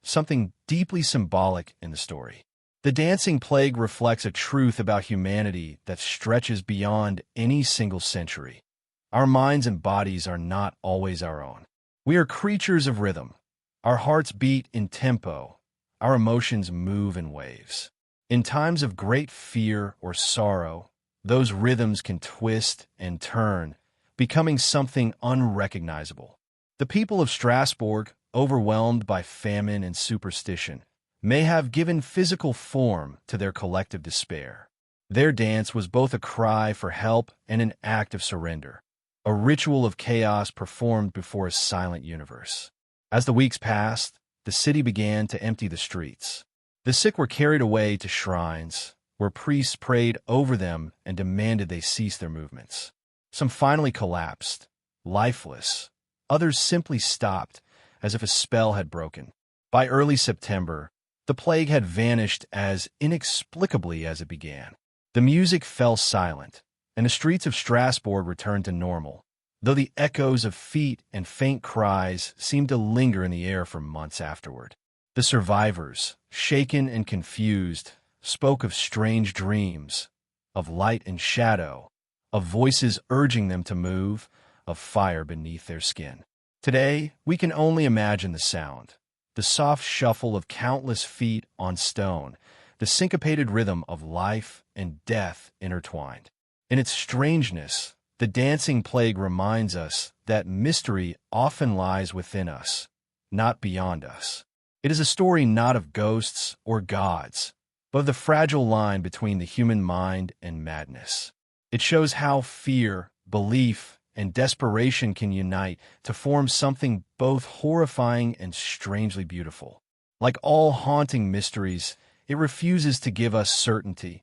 something deeply symbolic in the story. The dancing plague reflects a truth about humanity that stretches beyond any single century. Our minds and bodies are not always our own. We are creatures of rhythm. Our hearts beat in tempo. Our emotions move in waves. In times of great fear or sorrow, those rhythms can twist and turn, becoming something unrecognizable. The people of Strasbourg, overwhelmed by famine and superstition, may have given physical form to their collective despair. Their dance was both a cry for help and an act of surrender, a ritual of chaos performed before a silent universe. As the weeks passed, the city began to empty the streets. The sick were carried away to shrines, where priests prayed over them and demanded they cease their movements. Some finally collapsed, lifeless. Others simply stopped, as if a spell had broken. By early September, the plague had vanished as inexplicably as it began. The music fell silent, and the streets of Strasbourg returned to normal, though the echoes of feet and faint cries seemed to linger in the air for months afterward. The survivors, shaken and confused, spoke of strange dreams, of light and shadow, of voices urging them to move, of fire beneath their skin. Today, we can only imagine the sound, the soft shuffle of countless feet on stone, the syncopated rhythm of life and death intertwined. In its strangeness, the dancing plague reminds us that mystery often lies within us, not beyond us. It is a story not of ghosts or gods, but of the fragile line between the human mind and madness. It shows how fear, belief, and desperation can unite to form something both horrifying and strangely beautiful. Like all haunting mysteries, it refuses to give us certainty,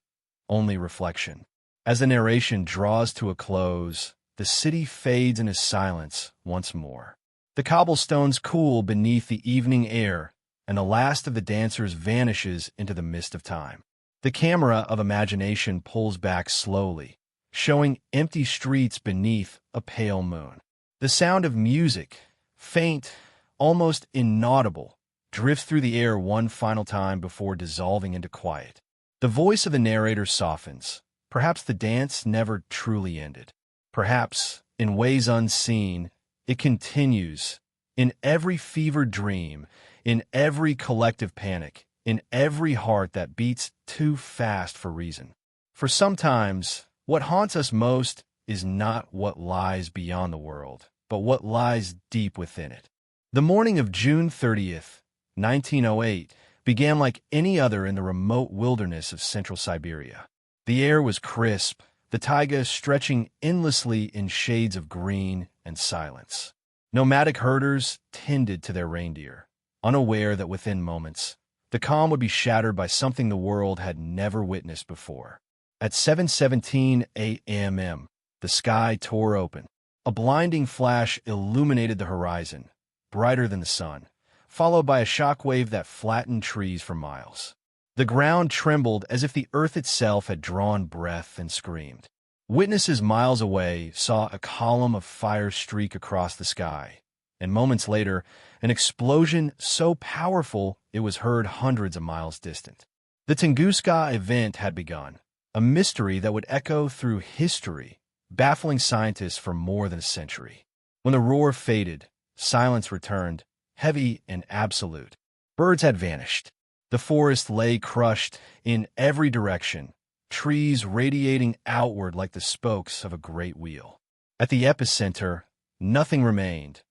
only reflection. As the narration draws to a close, the city fades into silence once more. The cobblestones cool beneath the evening air, and the last of the dancers vanishes into the mist of time. The camera of imagination pulls back slowly, showing empty streets beneath a pale moon. The sound of music, faint, almost inaudible, drifts through the air one final time before dissolving into quiet. The voice of the narrator softens. Perhaps the dance never truly ended. Perhaps, in ways unseen, it continues, in every fevered dream, in every collective panic, in every heart that beats too fast for reason. For sometimes, what haunts us most is not what lies beyond the world, but what lies deep within it. The morning of June 30th, 1908, began like any other in the remote wilderness of central Siberia. The air was crisp, the taiga stretching endlessly in shades of green and silence. Nomadic herders tended to their reindeer, unaware that within moments, the calm would be shattered by something the world had never witnessed before. At 7:17 a.m., the sky tore open. A blinding flash illuminated the horizon, brighter than the sun, followed by a shockwave that flattened trees for miles. The ground trembled as if the earth itself had drawn breath and screamed. Witnesses miles away saw a column of fire streak across the sky, and moments later, an explosion so powerful it was heard hundreds of miles distant. The Tunguska event had begun, a mystery that would echo through history, baffling scientists for more than a century. When the roar faded, silence returned, heavy and absolute. Birds had vanished. The forest lay crushed in every direction, trees radiating outward like the spokes of a great wheel. At the epicenter, nothing remained.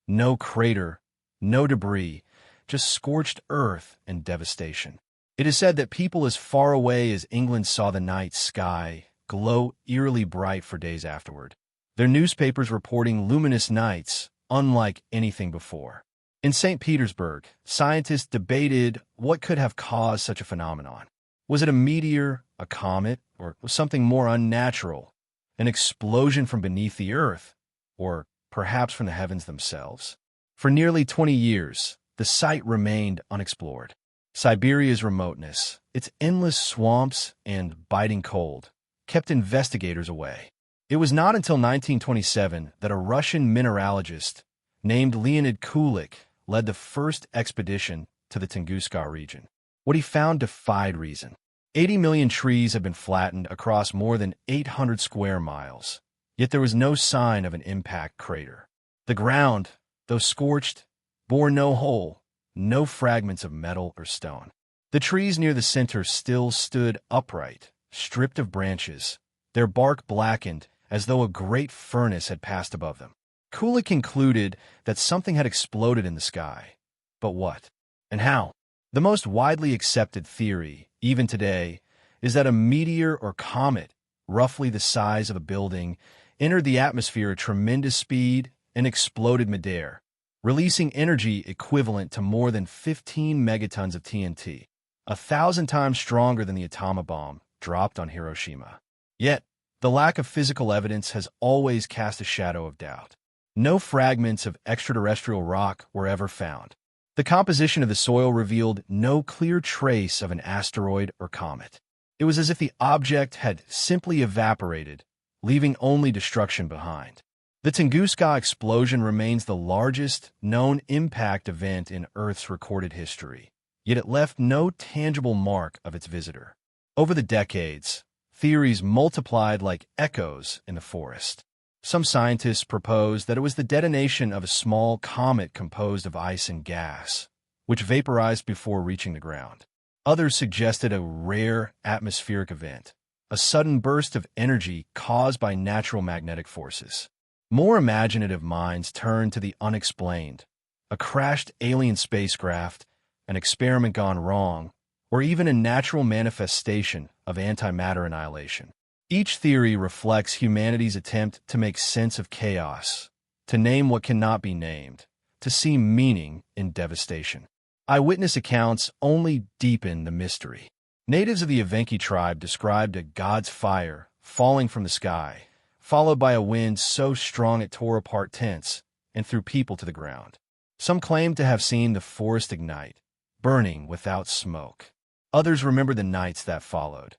No crater, no debris, just scorched earth and devastation. It is said that people as far away as England saw the night sky glow eerily bright for days afterward, their newspapers reporting luminous nights unlike anything before. In St. Petersburg, scientists debated what could have caused such a phenomenon. Was it a meteor, a comet, or something more unnatural, an explosion from beneath the earth, or perhaps from the heavens themselves? For nearly 20 years, the site remained unexplored. Siberia's remoteness, its endless swamps and biting cold, kept investigators away. It was not until 1927 that a Russian mineralogist named Leonid Kulik led the first expedition to the Tunguska region. What he found defied reason. 80 million trees had been flattened across more than 800 square miles, yet there was no sign of an impact crater. The ground, though scorched, bore no hole, no fragments of metal or stone. The trees near the center still stood upright, stripped of branches, their bark blackened as though a great furnace had passed above them. Kulik concluded that something had exploded in the sky. But what? And how? The most widely accepted theory, even today, is that a meteor or comet, roughly the size of a building, entered the atmosphere at tremendous speed and exploded midair, releasing energy equivalent to more than 15 megatons of TNT, 1,000 times stronger than the atomic bomb dropped on Hiroshima. Yet, the lack of physical evidence has always cast a shadow of doubt. No fragments of extraterrestrial rock were ever found. The composition of the soil revealed no clear trace of an asteroid or comet. It was as if the object had simply evaporated, leaving only destruction behind. The Tunguska explosion remains the largest known impact event in Earth's recorded history, yet it left no tangible mark of its visitor. Over the decades, theories multiplied like echoes in the forest. Some scientists proposed that it was the detonation of a small comet composed of ice and gas, which vaporized before reaching the ground. Others suggested a rare atmospheric event, a sudden burst of energy caused by natural magnetic forces. More imaginative minds turned to the unexplained, a crashed alien spacecraft, an experiment gone wrong, or even a natural manifestation of antimatter annihilation. Each theory reflects humanity's attempt to make sense of chaos, to name what cannot be named, to see meaning in devastation. Eyewitness accounts only deepen the mystery. Natives of the Evenki tribe described a god's fire falling from the sky, followed by a wind so strong it tore apart tents and threw people to the ground. Some claimed to have seen the forest ignite, burning without smoke. Others remember the nights that followed.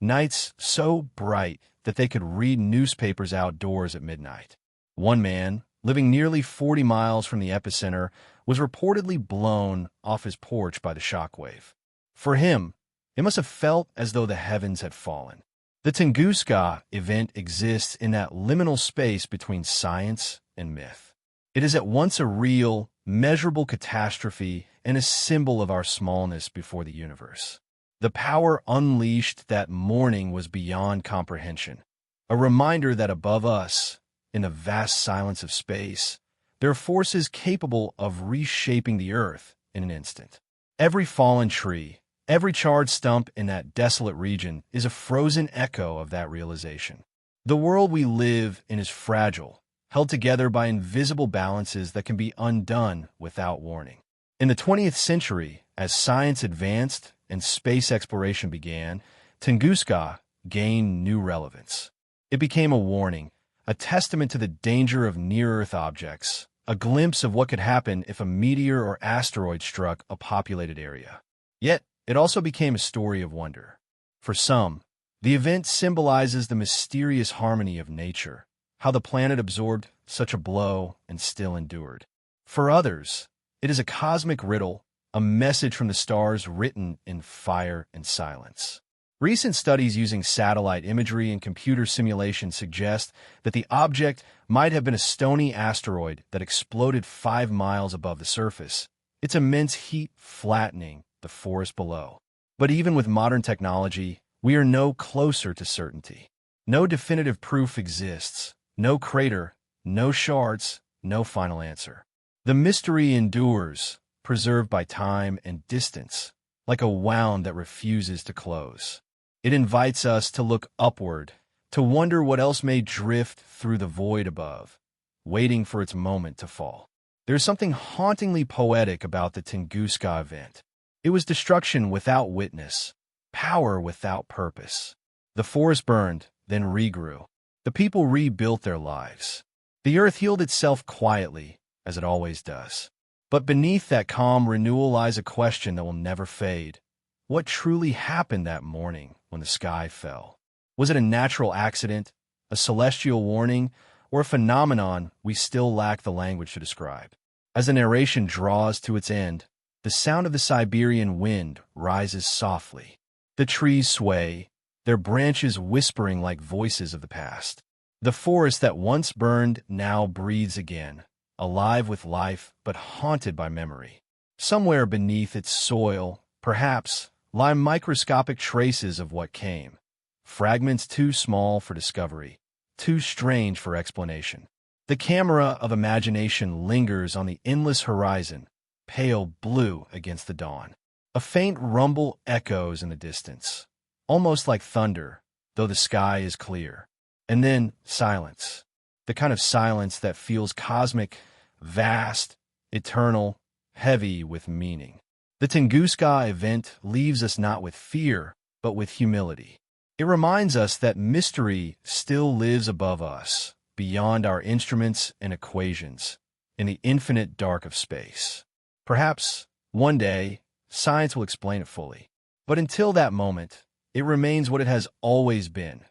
Nights so bright that they could read newspapers outdoors at midnight. One man, living nearly 40 miles from the epicenter, was reportedly blown off his porch by the shockwave. For him, it must have felt as though the heavens had fallen. The Tunguska event exists in that liminal space between science and myth. It is at once a real, measurable catastrophe and a symbol of our smallness before the universe. The power unleashed that morning was beyond comprehension, a reminder that above us, in the vast silence of space, there are forces capable of reshaping the earth in an instant. Every fallen tree, every charred stump in that desolate region is a frozen echo of that realization. The world we live in is fragile, held together by invisible balances that can be undone without warning. In the 20th century, as science advanced and space exploration began, Tunguska gained new relevance. It became a warning, a testament to the danger of near-Earth objects, a glimpse of what could happen if a meteor or asteroid struck a populated area. Yet, it also became a story of wonder. For some, the event symbolizes the mysterious harmony of nature, how the planet absorbed such a blow and still endured. For others, it is a cosmic riddle, a message from the stars written in fire and silence. Recent studies using satellite imagery and computer simulation suggest that the object might have been a stony asteroid that exploded 5 miles above the surface, its immense heat flattening the forest below. But even with modern technology, we are no closer to certainty. No definitive proof exists, no crater, no shards, no final answer. The mystery endures, preserved by time and distance, like a wound that refuses to close. It invites us to look upward, to wonder what else may drift through the void above, waiting for its moment to fall. There's something hauntingly poetic about the Tunguska event. It was destruction without witness, power without purpose. The forest burned, then regrew. The people rebuilt their lives. The earth healed itself quietly, as it always does. But beneath that calm renewal lies a question that will never fade. What truly happened that morning when the sky fell? Was it a natural accident, a celestial warning, or a phenomenon we still lack the language to describe? As the narration draws to its end, the sound of the Siberian wind rises softly. The trees sway, their branches whispering like voices of the past. The forest that once burned now breathes again, alive with life but haunted by memory. Somewhere beneath its soil, perhaps, lie microscopic traces of what came, fragments too small for discovery, too strange for explanation. The camera of imagination lingers on the endless horizon, pale blue against the dawn. A faint rumble echoes in the distance, almost like thunder, though the sky is clear. And then silence, the kind of silence that feels cosmic, vast, eternal, heavy with meaning. The Tunguska event leaves us not with fear, but with humility. It reminds us that mystery still lives above us, beyond our instruments and equations, in the infinite dark of space. Perhaps, one day, science will explain it fully. But until that moment, it remains what it has always been.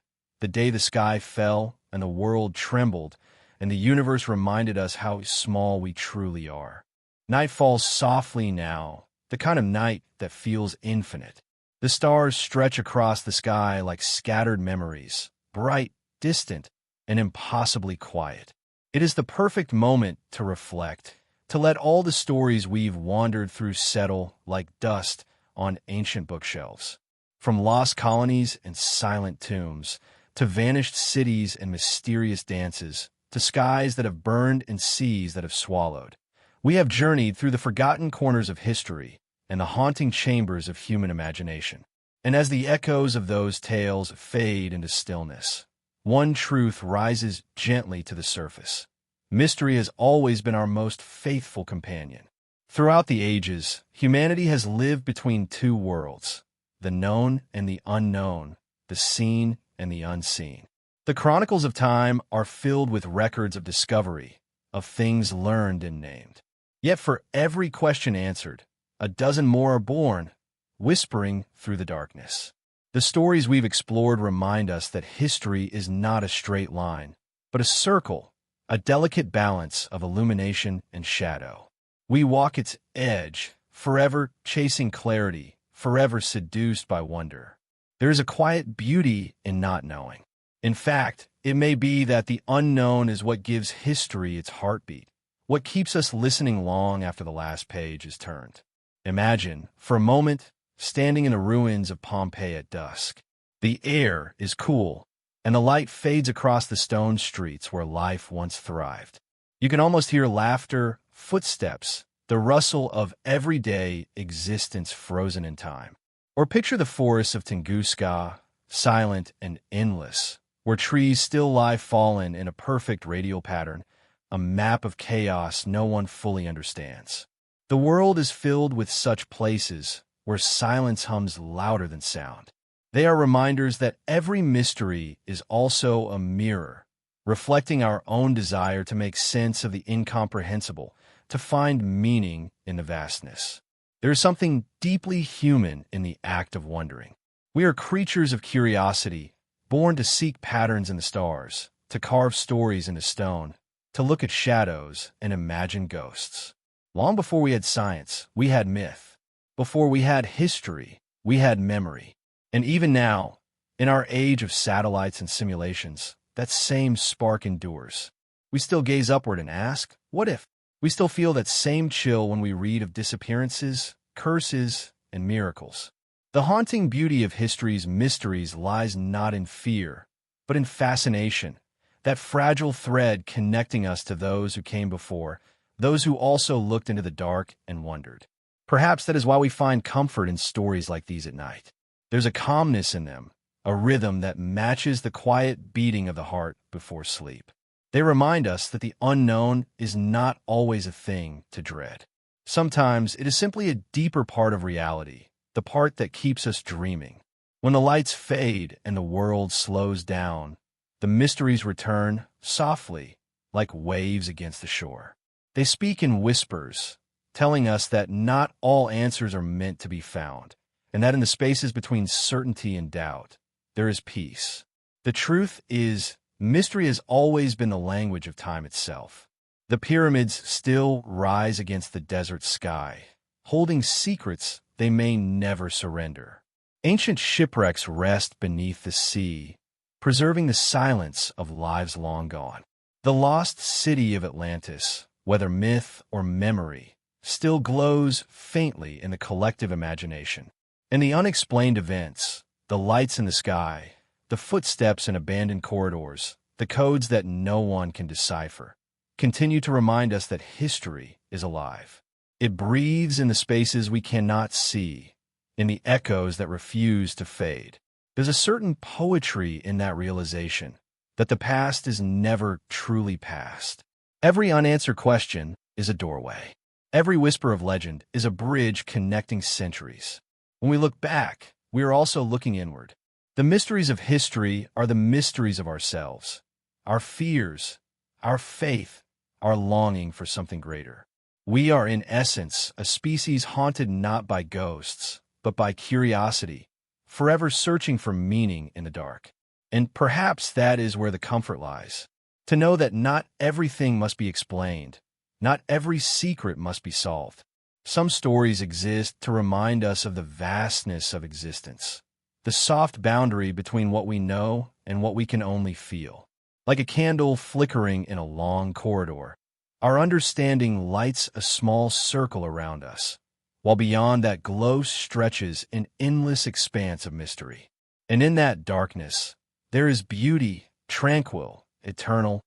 The day the sky fell and the world trembled, and the universe reminded us how small we truly are. Night falls softly now, the kind of night that feels infinite. The stars stretch across the sky like scattered memories, bright, distant, and impossibly quiet. It is the perfect moment to reflect, to let all the stories we've wandered through settle like dust on ancient bookshelves. From lost colonies and silent tombs, to vanished cities and mysterious dances, to skies that have burned and seas that have swallowed. We have journeyed through the forgotten corners of history and the haunting chambers of human imagination. And as the echoes of those tales fade into stillness, one truth rises gently to the surface. Mystery has always been our most faithful companion. Throughout the ages, humanity has lived between two worlds, the known and the unknown, the seen and the unseen. The chronicles of time are filled with records of discovery, of things learned and named. Yet for every question answered, a dozen more are born, whispering through the darkness. The stories we've explored remind us that history is not a straight line, but a circle, a delicate balance of illumination and shadow. We walk its edge, forever chasing clarity, forever seduced by wonder. There is a quiet beauty in not knowing. In fact, it may be that the unknown is what gives history its heartbeat, what keeps us listening long after the last page is turned. Imagine, for a moment, standing in the ruins of Pompeii at dusk. The air is cool, and the light fades across the stone streets where life once thrived. You can almost hear laughter, footsteps, the rustle of everyday existence frozen in time. Or picture the forests of Tunguska, silent and endless, where trees still lie fallen in a perfect radial pattern, a map of chaos no one fully understands. The world is filled with such places where silence hums louder than sound. They are reminders that every mystery is also a mirror, reflecting our own desire to make sense of the incomprehensible, to find meaning in the vastness. There is something deeply human in the act of wondering. We are creatures of curiosity, born to seek patterns in the stars, to carve stories into stone, to look at shadows and imagine ghosts. Long before we had science, we had myth. Before we had history, we had memory. And even now, in our age of satellites and simulations, that same spark endures. We still gaze upward and ask, what if? We still feel that same chill when we read of disappearances, curses, and miracles. The haunting beauty of history's mysteries lies not in fear, but in fascination, that fragile thread connecting us to those who came before, those who also looked into the dark and wondered. Perhaps that is why we find comfort in stories like these at night. There's a calmness in them, a rhythm that matches the quiet beating of the heart before sleep. They remind us that the unknown is not always a thing to dread. Sometimes it is simply a deeper part of reality, the part that keeps us dreaming. When the lights fade and the world slows down, the mysteries return softly, like waves against the shore. They speak in whispers, telling us that not all answers are meant to be found, and that in the spaces between certainty and doubt, there is peace. The truth is, mystery has always been the language of time itself. The pyramids still rise against the desert sky, holding secrets they may never surrender. Ancient shipwrecks rest beneath the sea, preserving the silence of lives long gone. The lost city of Atlantis, whether myth or memory, still glows faintly in the collective imagination. And the unexplained events, the lights in the sky, the footsteps in abandoned corridors, the codes that no one can decipher, continue to remind us that history is alive. It breathes in the spaces we cannot see, in the echoes that refuse to fade. There's a certain poetry in that realization, that the past is never truly past. Every unanswered question is a doorway. Every whisper of legend is a bridge connecting centuries. When we look back, we are also looking inward. The mysteries of history are the mysteries of ourselves, our fears, our faith, our longing for something greater. We are, in essence, a species haunted not by ghosts, but by curiosity, forever searching for meaning in the dark. And perhaps that is where the comfort lies. To know that not everything must be explained, not every secret must be solved. Some stories exist to remind us of the vastness of existence, the soft boundary between what we know and what we can only feel. Like a candle flickering in a long corridor, our understanding lights a small circle around us, while beyond that glow stretches an endless expanse of mystery. And in that darkness, there is beauty, tranquil, eternal,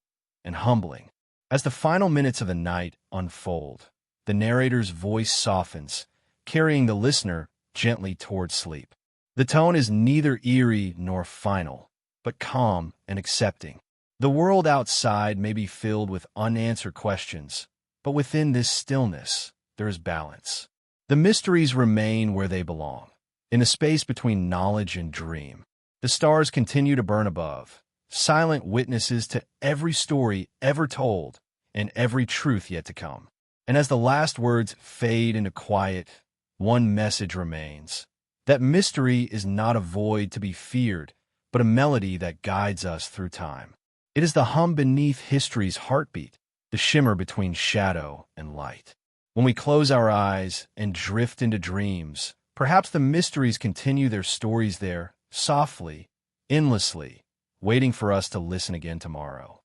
and humbling. As the final minutes of the night unfold, the narrator's voice softens, carrying the listener gently toward sleep. The tone is neither eerie nor final, but calm and accepting. The world outside may be filled with unanswered questions, but within this stillness, there is balance. The mysteries remain where they belong, in the space between knowledge and dream. The stars continue to burn above, silent witnesses to every story ever told and every truth yet to come. And as the last words fade into quiet, one message remains. That mystery is not a void to be feared, but a melody that guides us through time. It is the hum beneath history's heartbeat, the shimmer between shadow and light. When we close our eyes and drift into dreams, perhaps the mysteries continue their stories there, softly, endlessly, waiting for us to listen again tomorrow.